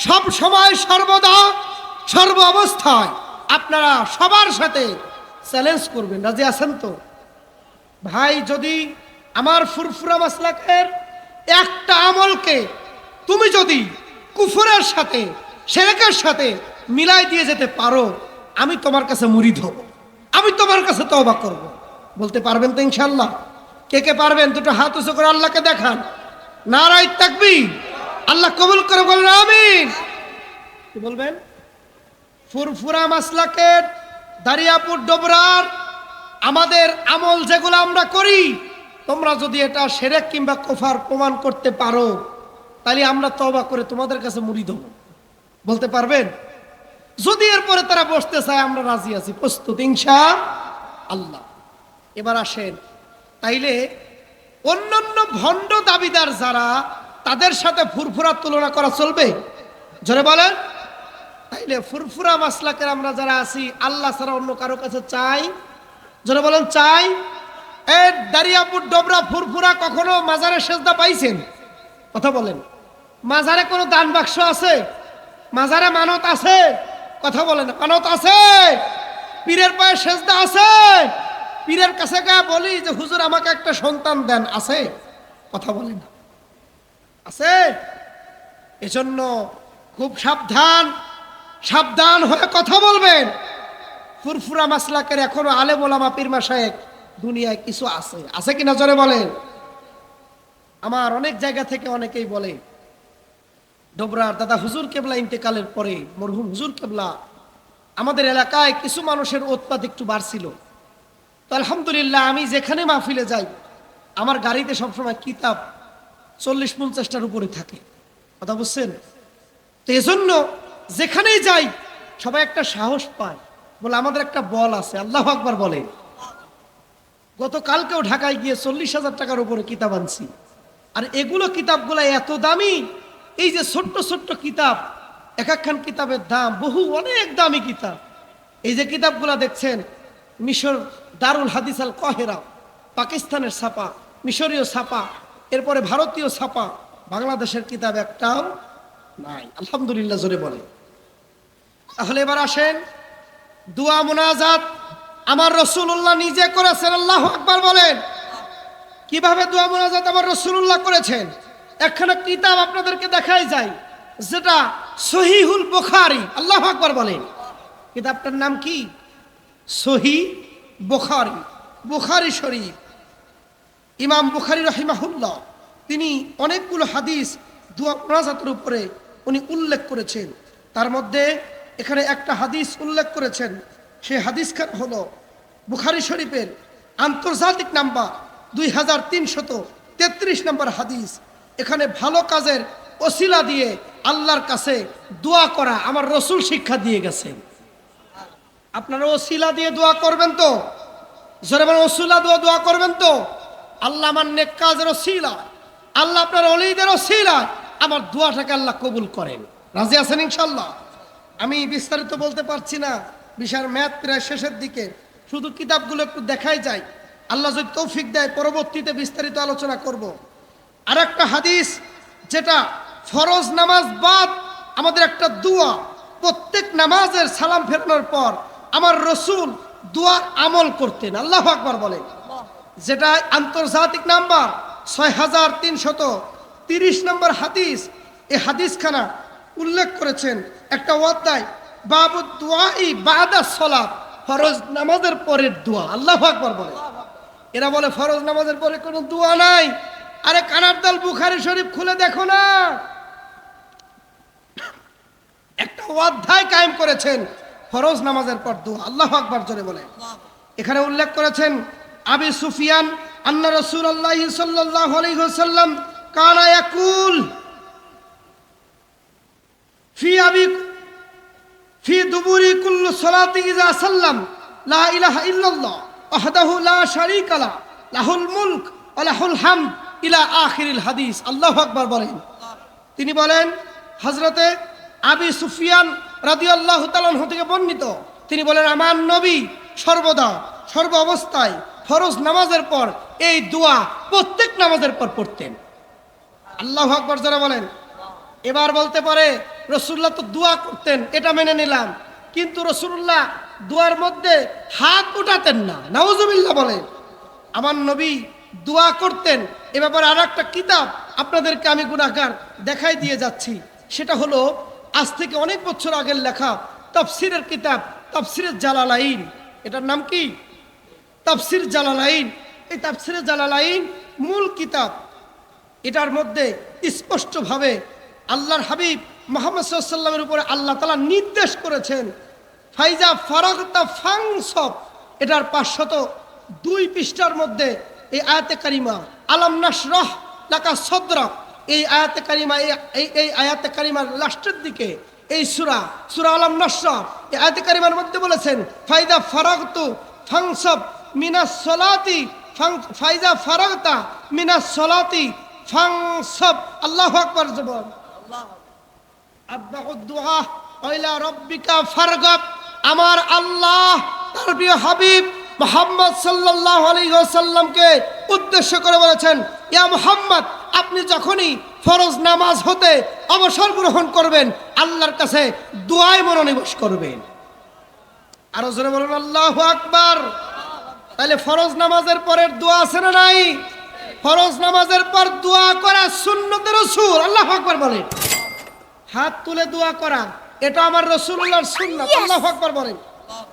সব সময় সর্বদা সর্ব অবস্থায় আপনারা সবার সাথে চ্যালেঞ্জ করবেন। রাজি আছেন তো? ভাই, যদি আমার ফুরফুরা মাসলাকের একটা আমলকে তুমি যদি কুফরের সাথে শিরকের সাথে মিলাই দিয়ে যেতে পারো, আমি তোমার কাছে মুরিদ হব, আমি তোমার কাছে তওবা করব। বলতে পারবেন তো ইনশাআল্লাহ? কে কে পারবেন? দুটো হাত উঁচু করে আল্লাহকে দেখান। নারায়ে তাকবীর। আল্লাহ কবুল করে বলেন আমিন। কি বলবেন? ফুরফুরা মাসলাকের দারিয়াপুর ডোবরার আমাদের আমল যেগুলো আমরা করি, তোমরা যদি এটা শিরক কিংবা কুফর প্রমাণ করতে পারো, তাহলে আমরা তওবা করে তোমাদের কাছে মুরিদ হব। বলতে পারবেন? যদি এরপরে তারা বসতে চায়, আমরা রাজি আছি, প্রস্তুত ইনশাআল্লাহ। এবার আসেন, তাইলে অন্যান্য ভণ্ড দাবিদার যারা, তাদের সাথে ফুরফুরার তুলনা করা চলবে? জোরে বলেন। তাইলে ফুরফুরা মাসলাকের আমরা যারা আছি, আল্লাহ ছাড়া অন্য কারো কাছে চাই? জোরে বলেন চাই? এই দারিয়াপুর ডোবরা ফুরফুরা কখনো মাজারে সেজদা পাইছেন? কথা বলেন। মাজারে কোনো দান বাক্স আছে? মাজারে মানত আছে? কথা বলেন। মানত আছে? পীরের পায়ে সেজদা আছে? পীরের কাছে গিয়ে বলি যে হুজুর আমাকে একটা সন্তান দেন, আছে? কথা বলেন। আছে? এজন্য খুব সাবধান, সাবধান হয়ে কথা বলবেন। ফুরফুরা মাসলাকের এখনো আলেম ওলামা পীর মাশায়েখ দুনিয়ায় কিছু আছে, আছে কিনা জোরে বলেন। আমার অনেক জায়গা থেকে অনেকেই বলে, ডোবরার দাদা হুজুর কেবলা ইন্তেকালের পরে মরহুম হুজুর কেবলা আমাদের এলাকায় কিছু মানুষের উৎপাত একটু বাড়ছিল। তো আলহামদুলিল্লাহ, আমি যেখানে মাহফিলে যাই আমার গাড়িতে সবসময় কিতাব 40-50টার উপরে থাকে। কথা বুঝছেন? তো এজন্য যেখানেই যাই সবাই একটা সাহস পায়, বলে আমাদের একটা বল আছে। আল্লাহু আকবার বলে। গতকালকেও ঢাকায় গিয়ে 40,000 টাকার উপরে কিতাব আনছি। আর এগুলো কিতাবগুলো এত দামি, এই যে ছোট্ট ছোট্ট কিতাব, এক একখান কিতাবের দাম বহু, অনেক দামি কিতাব। এই যে কিতাবগুলো দেখছেন, মিশর দারুল হাদিস আল কাহিরা, পাকিস্তানের ছাপা, মিশরীয় ছাপা, এরপরে ভারতীয় ছাপা, বাংলাদেশের কিতাব একটাও নাই। আলহামদুলিল্লাহ জোরে বলে। তাহলে এবার আসেন, দোয়া মুনাজাত আমার রাসূলুল্লাহ নিজে করেছেন। আল্লাহু আকবার বলেন। কিভাবে দোয়া মুনাজাত আমার রাসূলুল্লাহ করেছেন? একখানা কিতাব আপনাদেরকে দেখাই যায়, যেটা সহিহুল বুখারী। আল্লাহু আকবার বলেন। কিতাবটার নাম কি? সহিহ বুখারী, বুখারী শরীফ। ইমাম বুখারী রাহিমাহুল্লাহ তিনি অনেকগুলো হাদিস দোয়া মুনাজাতের উপরে উনি উল্লেখ করেছেন। তার মধ্যে এখানে একটা হাদিস উল্লেখ করেছেন। সেই হাদিসখান হলো বুখারী শরীফের আন্তর্জাতিক নাম্বার 2333 নম্বর হাদিস। এখানে ভালো কাজের ওসিলা দিয়ে আল্লাহর কাছে দোয়া করা আমার রসুল শিক্ষা দিয়ে গেছেন। আপনারা ওসিলা দিয়ে দোয়া করবেন তো? জোরে বলেন, ওসিলা দিয়ে দোয়া করবেন তো? আল্লাহ আমার নেক কাজের ওসিলা, আল্লাহ আপনার ওলিদের ওসিলা আমার দোয়াটাকে আল্লাহ কবুল করেন। রাজি আছেন ইনশাআল্লাহ? আমি বিস্তারিত বলতে পারছি না, বিষয়ের ম্যাথ প্রায় শেষের দিকে, শুধু কিতাবগুলো একটু দেখাই যায়। আল্লাহ যদি তৌফিক দেয় পরবর্তীতে বিস্তারিত আলোচনা করব। আর একটা হাদিস, যেটা ফরজ নামাজ বাদ আমাদের একটা দোয়া, প্রত্যেক নামাজের সালাম ফেরানোর পর আমার রসুল দোয়ার আমল করতেন। আল্লাহু আকবার বলে। যেটা আন্তর্জাতিক নাম্বার 6330 নম্বর হাদিস। এই হাদিসখানা উল্লেখ করেছেন একটা অধ্যায়, বাবুদ দুআই বাদা সালাত, ফরজ নামাজের পরের দোয়া। আল্লাহু আকবার বলে। এরা বলে ফরজ নামাজের পরে কোনো দোয়া নাই। আরে কানার দল বুখারী শরীফ খুলে দেখো না, একটা অধ্যায় কায়েম করেছেন ফরজ নামাজের পর দোয়া। আল্লাহু আকবার জোরে বলে। এখানে উল্লেখ করেছেন আবি সুফিয়ান আন্না রাসূলুল্লাহ সাল্লাল্লাহু আলাইহি ওয়াসাল্লাম কানা ইয়াকুল ফি দুবুরি কুল্লু সালাতি ইযা সাল্লাম লা ইলাহা ইল্লাল্লাহ ওয়াহদাহু লা শারীকা লাহু লাহুল মুলক ওয়া লাহুল হামদ ইলা আখিরিল হাদিস। আল্লাহু আকবার বলেন। তিনি বলেন, হযরতে আবি সুফিয়ান রাদিয়াল্লাহু তাআলা আনহু থেকে বর্ণিত, তিনি বলেন আমার নবী সর্বদা সর্ব অবস্থায় ফরজ নামাজের পর এই দোয়া প্রত্যেক নামাজের পর পড়তেন। আল্লাহু আকবার যারা বলেন। এবার বলতে পারে রাসূলুল্লাহ তো দোয়া করতেন, এটা মেনে নিলাম, কিন্তু রাসূলুল্লাহ দোয়ার মধ্যে হাত উঠাতেন না। নাউজুবিল্লাহ বলেন। আমার নবী দোয়া করতেন। এ ব্যাপারে আর একটা কিতাব আপনাদেরকে আমি গুনাহগার দেখাই দিয়ে যাচ্ছি। সেটা হলো আজ থেকে অনেক বছর আগের লেখা তাফসিরের কিতাব তাফসিরে জালালাইন। এটার নাম কি? তাফসির জালালাইন। এই তাফসিরে জালালাইন মূল কিতাব। এটার মধ্যে স্পষ্টভাবে আল্লাহর হাবিব মুহাম্মদ সাল্লাল্লাহু আলাইহি ওয়াসাল্লামের উপরে আল্লাহ তাআলা নির্দেশ করেছেন ফাইজা ফারাগতা ফানসব। এটার 502 পৃষ্ঠার মধ্যে এই আয়াতে কারিমা আলাম নাশরাহ লাকা সদরাক, এই আয়াতে কারিমা এই আয়াতে কারিমার লাস্টের দিকে এই সূরা আলাম নাশরাহ এই আয়াতে কারিমার মধ্যে বলেছেন ফাইদা ফারাগতু ফানসব মিনাস সালাতি ফাইজা ফারাগতা মিনাস সালাতি ফানসব। আল্লাহু আকবার জবান। আব্বাউদ দুআ ইলা রাব্বিকা ফারগাব। আমার আল্লাহ তার প্রিয় হাবিব মুহাম্মদ সাল্লাল্লাহু আলাইহি ওয়াসাল্লামকে উদ্দেশ্য করে বলেছেন, ইয়া মুহাম্মদ, আপনি যখনই ফরজ নামাজ হতে অবসর গ্রহণ করবেন আল্লাহর কাছে দোয়ায় মনোনিবেশ করবেন। আরো জোরে বলুন আল্লাহু আকবার। তাহলে ফরজ নামাজের পরের দোয়া আছে না নাই? ফরজ নামাজের পর দোয়া করা সুন্নতে রাসূল। আল্লাহু আকবার বলেন। হাত তুলে দোয়া করা এটা আমার রাসূলুল্লাহর সুন্নাত। আল্লাহু আকবার বলেন।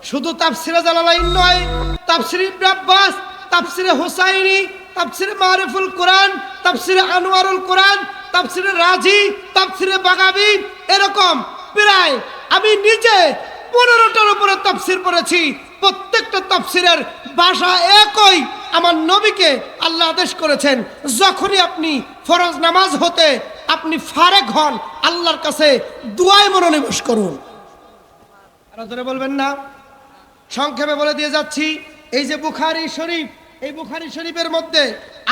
শুধু তাফসিরে জালালাইন নয়, তাফসিরে ইবনে আব্বাস, তাফসিরে হুসাইনি, তাফসিরে মারিফুল কোরআন, তাফসিরে আনোয়ারুল কোরআন, তাফসিরে রাজি, তাফসিরে বাগাবী, এরকম প্রায় আমি নিজে 15টার উপরে তাফসির পড়েছি। প্রত্যেকটা তাফসিরের ভাষা একই। আমার নবীকে আল্লাহ আদেশ করেছেন যখনই আপনি ফরজ নামাজ হতে আপনি ফারেক হন আল্লাহর কাছে দোয়ায় মনোনিবেশ করুন। আর ধরে বলবেন না? সংক্ষেপে বলে দিয়ে যাচ্ছি, এই যে বুখারী শরীফ, এই বুখারী শরীফের মধ্যে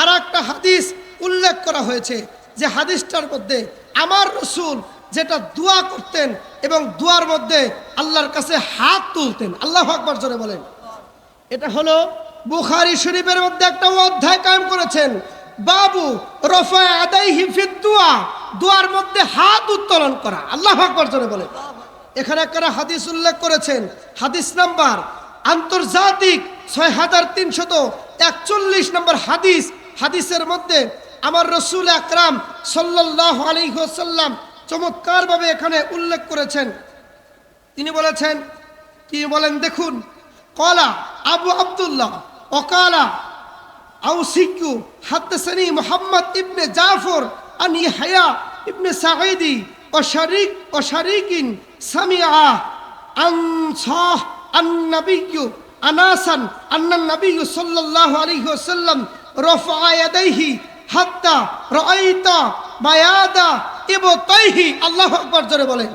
আর একটা হাদিস উল্লেখ করা হয়েছে, যে হাদিসটার মধ্যে আমার রাসূল যেটা দোয়া করতেন এবং দোয়ার মধ্যে আল্লাহর কাছে হাত তুলতেন। আল্লাহু আকবার জোরে বলেন। এটা হলো বুখারী শরীফের মধ্যে একটা অধ্যায় কায়েম করেছেন, বাবু রফা আদাইহি ফিদ দুআ, দোয়ার মধ্যে হাত উত্তোলন করা। আল্লাহু আকবার জোরে বলেন। এখানে একটা হাদিস উল্লেখ করেছেন, হাদিস নাম্বার আন্তর্জাতিক 6341 নম্বর হাদিস। হাদিসের মধ্যে আমার রাসূল আকরাম সাল্লাল্লাহু আলাইহি ওয়াসাল্লাম চমৎকারভাবে এখানে উল্লেখ করেছেন। তিনি বলেছেন, কি বলেন দেখুন, ক্বালা আবু আব্দুল্লাহ ওয়াকালা আউসিকু হাদাসানি মুহাম্মদ ইবনে জাফর আন ইয়াহইয়া ইবনে সাঈদি ওয়া শারীকিন সামিআ আন সাহ আন-নাবিয়্যু আনাসান আন-নাবিয়্যু সাল্লাল্লাহু আলাইহি ওয়াসাল্লাম রাফা ইয়াদাইহি হাত্তা রাআইতা বায়াদা ইবতাইহি। আল্লাহু আকবার জোরে বলেন।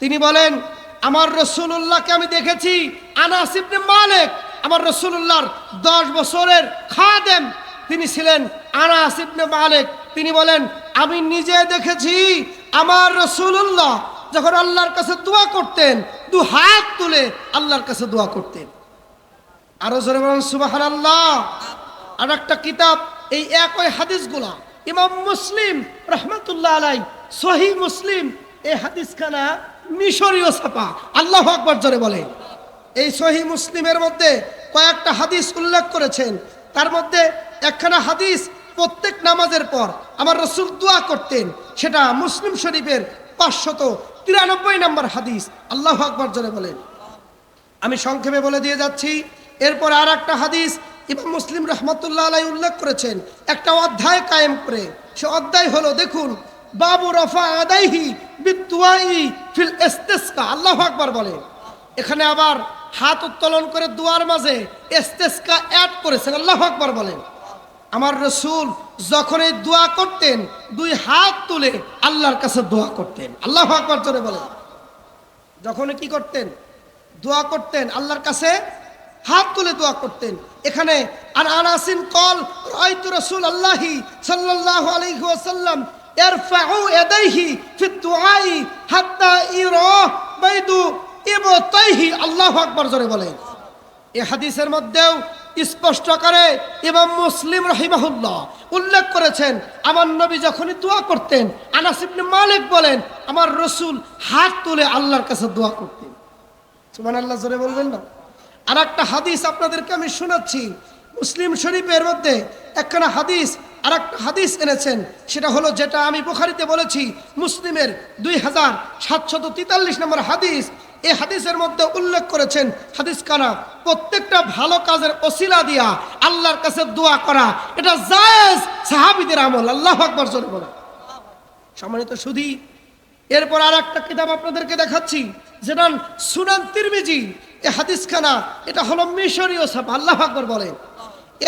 তিনি বলেন আমার রাসূলুল্লাহকে আমি দেখেছি, আনাস ইবনে মালিক আমার রাসূলুল্লাহর 10 বছরের খাদেম তিনি ছিলেন, আনাস ইবনে মালিক। তিনি বলেন আমি নিজে দেখেছি আমার রাসূলুল্লাহ যখন আল্লাহর কাছে দোয়া করতেন দু হাত তুলে আল্লাহর কাছে দোয়া করতেন। আরো জোরে বলেন সুবহানাল্লাহ। আর একটা কিতাব এই একই হাদিসগুলা ইমাম মুসলিম রাহমাতুল্লাহ আলাইহি সহিহ মুসলিম, এই হাদিসখানা মিশরীয় ছাপা। আল্লাহু আকবার জোরে বলেন। এই সহিহ মুসলিমের মধ্যে কয়েকটা হাদিস উল্লেখ করেছেন, তার মধ্যে একখানা হাদিস প্রত্যেক নামাজের পর আমার রাসূল দোয়া করতেন, সেটা মুসলিম শরীফের 593 নম্বর হাদিস। আল্লাহু আকবার জোরে বলেন। আমি সংক্ষেপে বলে দিয়ে যাচ্ছি। এরপর আর একটা হাদিস ইমাম মুসলিম রহমতুল্লাহ আলাইহি উল্লেখ করেছেন একটা অধ্যায় কায়েম করে। সে অধ্যায় হলো দেখুন, বাবু রফা আদাইহি বিদুআই ফিল ইস্তিসকা। আল্লাহু আকবার বলে। এখানে আবার হাত উত্তোলন করে দুয়ার মাঝে ইস্তিসকা অ্যাড করেছেন। আল্লাহু আকবার বলেন। আমার রাসূল যখন এই দোয়া করতেন দুই হাত তুলে আল্লাহর কাছে দোয়া করতেন। আল্লাহু আকবার জোরে বলেন। যখন কি করতেন? দোয়া করতেন আল্লাহর কাছে হাত তুলে দোয়া করতেন। এখানে আনাসিন কল রাআইতু রাসূলুল্লাহি সাল্লাল্লাহু আলাইহি ওয়াসাল্লাম ইরফাউ ইয়াদাইহি ফি দুআই হাত্তা ইরা বাইদু ইবতাইহি। আল্লাহু আকবার জোরে বলেন। এই হাদিসের মধ্যেও স্পষ্ট করে ইমাম মুসলিম রাহিমাহুল্লাহ উল্লেখ করেছেন, আমার নবী যখনই দোয়া করতেন, আনাস ইবনে মালিক বলেন আমার রাসূল হাত তুলে আল্লাহর কাছে দোয়া করতেন। সুবহানাল্লাহ জোরে বলবেন না? আর একটা হাদিস আপনাদেরকে আমি শোনাচ্ছি। মুসলিম শরীফের মধ্যে একখানা হাদিস আর একটা হাদিস এনেছেন, সেটা হলো যেটা আমি বুখারীতে বলেছি, মুসলিমের 2743 নম্বর হাদিস। এই হাদিসের মধ্যে উল্লেখ করেছেন হাদিস কানা প্রত্যেকটা ভালো কাজের ওসিলা দিয়া আল্লাহর কাছে দোয়া করা এটা জায়েজ সাহাবীদের আমল। আল্লাহু আকবার জোরে বলেন। সম্মানিত সুধী, এরপর আর একটা কিতাব আপনাদেরকে দেখাচ্ছি, যেটা সুনান তিরমিজি। এই হাদিসখানা এটা হলো মিশরীয় ছাপা। আল্লাহু আকবার বলেন।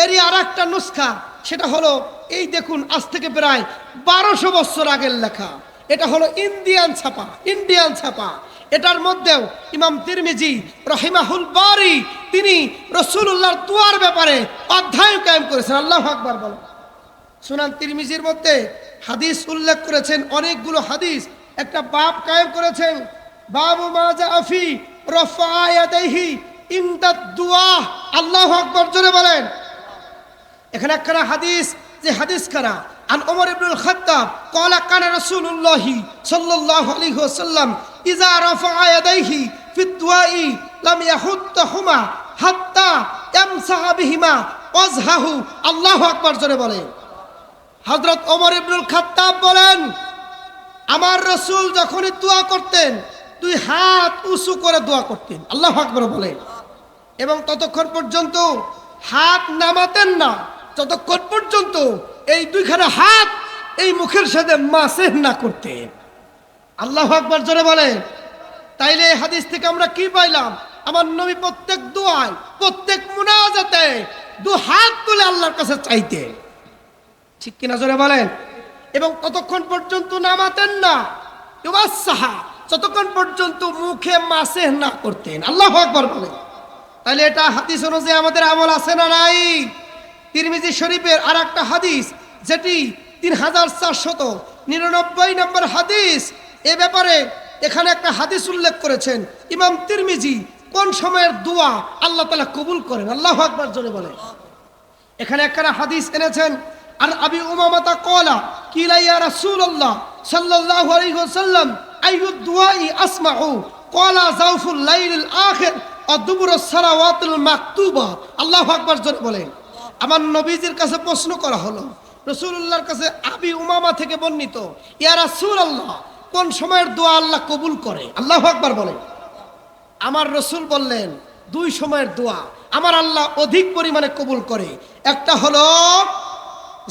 এরই আর একটা নুসখা, সেটা হলো এই দেখুন, আজ থেকে প্রায় 1200 বছর আগের লেখা। এটা হলো ইন্ডিয়ান ছাপা। এটার মধ্যেও ইমাম তিরমিজি রহিমাহুল বারি তিনি রাসূলুল্লাহর দুয়ার ব্যাপারে অধ্যায় কায়েম করেছেন। আল্লাহু আকবার বলেন। সুনান তিরমিজির মধ্যে হাদিস উল্লেখ করেছেন অনেকগুলো হাদিস। একটা বাব কায়েম করেছেন, বাবু মা জাআ ফি রাফা ইয়াদাইহি ইনদা দুআ। আল্লাহু আকবার জোরে বলেন। এখানে একখানা হাদিস, যে হাদিসখানা আন ওমর ইবনুল খাত্তাব ক্বালা কানা রাসূলুল্লাহি সাল্লাল্লাহু আলাইহি ওয়াসাল্লাম ইযা রাফা ইয়াদাইহি ফি দুআই লাম ইয়াহুত্তাহুমা হাত্তা ইয়ামসাহা বিহিমা ওয়াজহাহু। আল্লাহু আকবার জোরে বলেন। হযরত ওমর ইবনুল খাত্তাব বলেন, আমার রাসূল যখনই দোয়া করতেন দুই হাত উঁচু করে দোয়া করতেন। আল্লাহু আকবার বলেন। এবং ততক্ষণ পর্যন্ত হাত নামাতেন না যতক্ষণ পর্যন্ত এই দুইখানা হাত এই মুখের সাথে মাসেহ না করতেন। আল্লাহু আকবার জোরে বলেন। তাইলে এই হাদিস থেকে আমরা কি পাইলাম? আমার নবী প্রত্যেক দোয়ায়, প্রত্যেক মুনাজাতে দু হাত তুলে আল্লাহর কাছে চাইতেন। ঠিক কিনা জোরে বলেন। এবং ততক্ষণ পর্যন্ত নামাতেন না, ইউবাসসাহা, যতক্ষণ পর্যন্ত মুখে মাসেহ না করতেন। আল্লাহু আকবার বলেন। তাহলে এটা হাদিস অনুযায়ী আমাদের আমল আছে না নাই? তিরমিজি শরীফের আর একটা হাদিস, যেটি 3499 নম্বর হাদিস। এ ব্যাপারে এখানে একটা হাদিস উল্লেখ করেছেন ইমাম তিরমিজি, কোন সময়ের দোয়া আল্লাহ তাআলা কবুল করেন। আল্লাহু আকবার জোরে বলেন। এখানে একটা হাদিস এনেছেন, আর আবি উমামাতা ক্বালা কিলা ইয়া রাসূলুল্লাহ সাল্লাল্লাহু আলাইহি ওয়াসাল্লাম আইয়ুদ দুআই আসমাউ ক্বালা জাওফুল লাইলিল আখির আদবুরুস সালাওয়াতুল মাকতুবা। আল্লাহু আকবার জোরে বলেন। আমার নবীজির কাছে প্রশ্ন করা হলো, রাসূলুল্লাহর কাছে আবি উমামা থেকে বর্ণিত, ইয়া রাসূলুল্লাহ কোন সময়ের দোয়া আল্লাহ কবুল করে? আল্লাহু আকবার বলেন। আমার রাসূল বললেন, দুই সময়ের দোয়া আমার আল্লাহ অধিক পরিমাণে কবুল করে। একটা হলো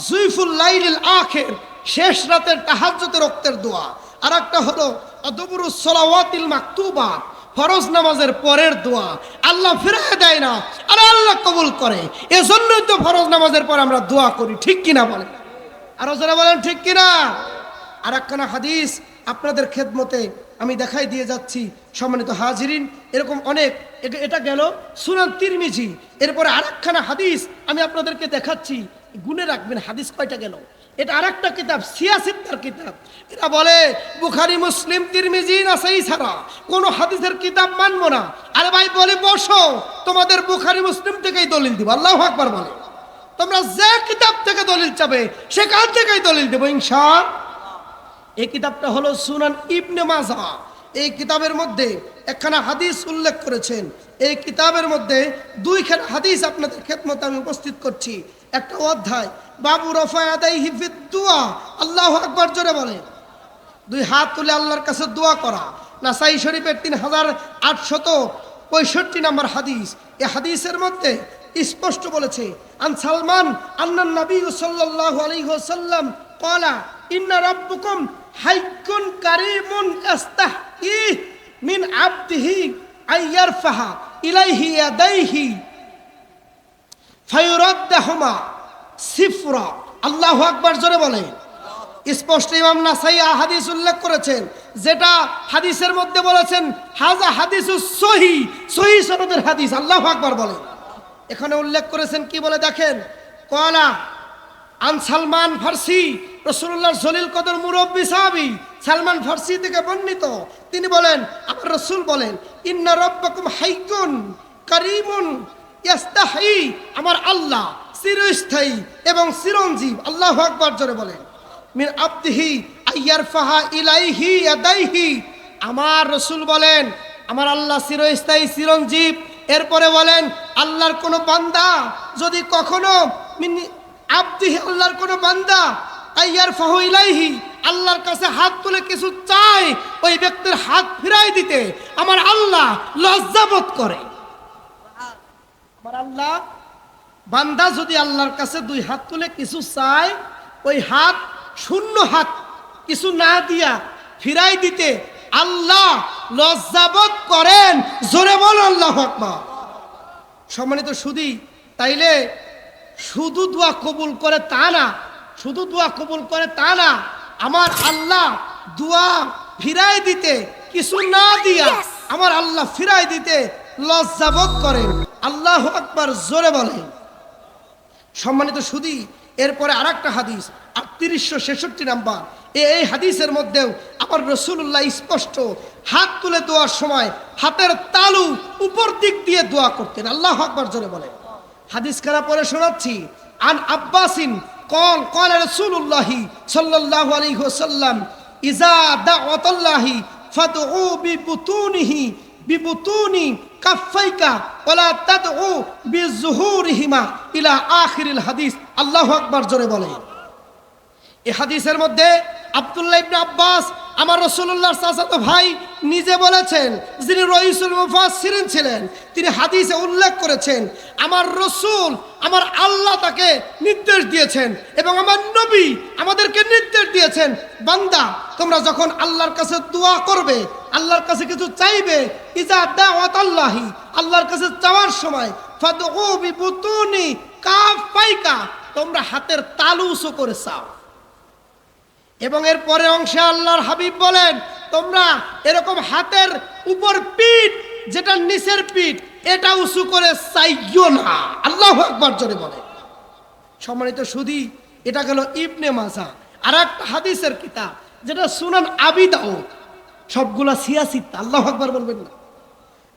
জুইফুল লাইলিল আখির, শেষ রাতের তাহাজ্জুদের ওয়াক্তের দোয়া। আর একটা হলো আদবুরুস সালাওয়াতিল মাকতুবা, ফরজ নামাজের পরের দোয়া। আল্লাহ ফিরিয়ে দেয় না, আর আল্লাহ কবুল করে। এজন্যই তো ফরজ নামাজের পর আমরা দোয়া করি। ঠিক কিনা বলেন? আরো যারা বলেন ঠিক কিনা? আর একখানা হাদিস আপনাদের খেদমতে আমি দেখাই দিয়ে যাচ্ছি সম্মানিত হাজিরিন। এরকম অনেক, এটা গেল সুনান তিরমিজি। এরপরে আর একখানা হাদিস আমি আপনাদেরকে দেখাচ্ছি, গুনে রাখবেন হাদিস কয়টা গেল। এটা আর একটা কিতাব, সিয়াসিত্তার কিতাব। এটা বলে বুখারী, মুসলিম, তিরমিজি, নাসাই ছাড়া কোনো হাদিসের কিতাব মানবো না। আরে ভাই বলে বসো, তোমাদের বুখারী মুসলিম থেকেই দলিল দিব। আল্লাহু আকবার বলে। তোমরা যে কিতাব থেকে দলিল চাবে সেখান থেকেই দলিল দেবো ইনশাআল্লাহ। এই কিতাবটা হলো সুনান ইবনে মাজাহ। এই কিতাবের মধ্যে একখানা হাদিস উল্লেখ করেছেন। এই কিতাবের মধ্যে দুইখানা হাদিস আপনাদের খেদমতে আমি উপস্থিত করছি। একটা অধ্যায় বাবু রফা ইয়াদাইহি ফিদ দুআ। আল্লাহু আকবার জোরে বলে। দুই হাত তুলে আল্লাহর কাছে দোয়া করা। নাসাই শরীফের 3865 নম্বর হাদিস। এই হাদিসের মধ্যে স্পষ্ট বলেছে, আন সালমান আন্নান নবী সাল্লাল্লাহু আলাইহি ওয়াসাল্লাম ক্বালা ইন্না রাব্বুকুম হাইয়্যুন কারীমুন ইস্তাহি মিন আবদিহি আইয়ারফাহা ইলাইহি ইয়াদাইহি ফায়ুরাদ্দাহুমা সিফরা। আল্লাহু আকবার, জোরে বলে। স্পষ্ট ইমাম নাসাই হাদিস উল্লেখ করেছেন, যেটা হাদিসের মধ্যে বলেছেন হাজা হাদিসুস সহিহ, সহিহ সনদের হাদিস। আল্লাহু আকবার বলেন। এখানে উল্লেখ করেছেন কি বলে দেখেন, ক্বালা আন সালমান ফারসি, রাসূলুল্লাহর জলিল কদর মুরব্বি সাহাবী সালমান ফারসি থেকে বর্ণিত, তিনি বলেন আমার রাসূল বলেন ইন্না রাব্বাকুম হাইয়্যুন কারীমুন ইয়াস্তাহি, আমার আল্লাহ চিরস্থায়ী এবং চিরঞ্জীব। আল্লাহু আকবার, জোরে বলেন। মিন আবদিহি আইয়ারফাহা ইলাইহি ইয়াদাইহি, আমার রাসূল বলেন আমার আল্লাহ চিরস্থায়ী চিরঞ্জীব। এরপরে বলেন আল্লাহর কোন বান্দা যদি কখনো মিন আবদিহি, আল্লাহর কোন বান্দা আইয়ারফাহু ইলাইহি, আল্লাহর কাছে হাত তুলে কিছু চায়, ওই ব্যক্তির হাত ফিরাই দিতে আমার আল্লাহ লজ্জাবোধ করে। আমার আল্লাহ, বান্দা যদি আল্লাহর কাছে দুই হাত তুলে কিছু চায়, ওই হাত শূন্য হাত কিছু না দিয়া ফিরাই দিতে আল্লাহ লজ্জাবোধ করেন। জোরে বল আল্লাহু আকবার। সম্মানিত সুধী, তাইলে শুধু দোয়া কবুল করে তা না, শুধু দোয়া কবুল করে তা না, আমার আল্লাহ দোয়া ফিরাই দিতে কিছু না দিয়া আমার আল্লাহ ফিরাই দিতে লজ্জাবোধ করেন। আল্লাহু আকবার, জোরে বলেন। সম্মানিত সুধী, এরপরে আরেকটা হাদিস 3866 নাম্বার, এই হাদিসের মধ্যেও আবার রাসূলুল্লাহ স্পষ্ট হাত তুলে দোয়ার সময় হাতের তালু উপর দিক দিয়ে দোয়া করতেন। আল্লাহু আকবার, জোরে বলেন। হাদিস খানা পরে শোনাচ্ছি। আন আব্বাসিন قال رسول الله صلى الله عليه وسلم إذا دعوت الله فادعوا ببطون كفيك ولا تدعوا بظهورهما إلى آخر الحديث। আল্লাহু আকবার, জোরে বলেন। এই হাদিসের মধ্যে আব্দুল্লাহ ইবনে আব্বাস আমার রাসূলুল্লাহর চাচাতো ভাই নিজে বলেছেন, যিনি রাইসুল মুফাসসিরিন ছিলেন, তিনি হাদিসে উল্লেখ করেছেন আমার রাসূল, আমার আল্লাহ তাকে নির্দেশ দিয়েছেন এবং আমার নবী আমাদেরকে নির্দেশ দিয়েছেন, বান্দা তোমরা যখন আল্লাহর কাছে দোয়া করবে, আল্লাহর কাছে কিছু চাইবে, ইজা দাওয়াতাল্লাহি, আল্লাহর কাছে চাওয়ার সময় ফাদউ বিবুতুনি কাফাইকা, তোমরা হাতের তালু উঁচু করে চাও। এবং এর পরের অংশে আল্লাহর হাবিব বলেন তোমরা এরকম হাতের উপর পিঠ, যেটা নিচের পিঠ, এটা উঁচু করে চাইও না। আল্লাহু আকবার, জোরে বলেন। সম্মানিত সুধী, এটা গেল ইবনে মাজাহ। আর একটা হাদিসের কিতাব যেটা সুনান আবি দাউদ, সবগুলা সিয়াসিত্তা। আল্লাহু আকবার বলবেন না।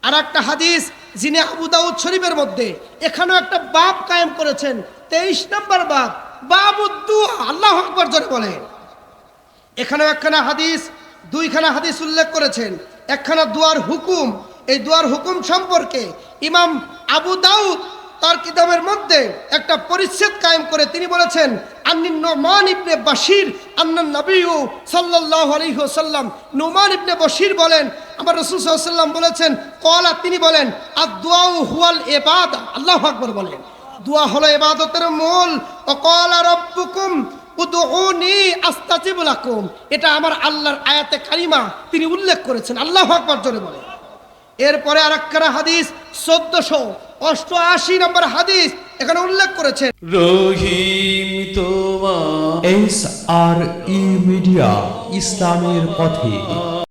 আর একটা হাদিস যিনি আবু দাউদ শরীফের মধ্যে এখানেও একটা বাব কায়েম করেছেন, 23 নম্বর বাব, বাবুদ দুআ। আল্লাহু আকবার, জোরে বলেন। এখানেও একখানা হাদিস, দুইখানা হাদিস উল্লেখ করেছেন। একখানা দুয়ার হুকুম, এই দুয়ার হুকুম সম্পর্কে ইমাম আবু দাউদ তার কিতাবের মধ্যে একটা পরিচ্ছেদ কায়েম করে তিনি বলেছেন আন্নি নুমান ইবনে বাশির আন্নান নবী সাল্লাল্লাহু আলাইহি ওয়াসাল্লাম, নুমান ইবনে বাশির বলেন আমার রাসূল সাল্লাল্লাহু আলাইহি ওয়াসাল্লাম বলেছেন ক্বালা, তিনি বলেন আদ-দুআউ হুয়াল ইবাদা। আল্লাহু আকবার বলেন। দোয়া হলো ইবাদতের মূল। ওয়া ক্বালা রাব্বুকুম উদউনি আস্তাজিব লাকুম, এটা আমার আল্লাহর আয়াতে কারিমা তিনি উল্লেখ করেছেন। আল্লাহু আকবার, জোরে বলেন। এরপরে আরেকখানা হাদিস 1488 নম্বর হাদিস এখানে উল্লেখ করেছেন রহিম তোমার SRE মিডিয়া, ইসলামের পথে।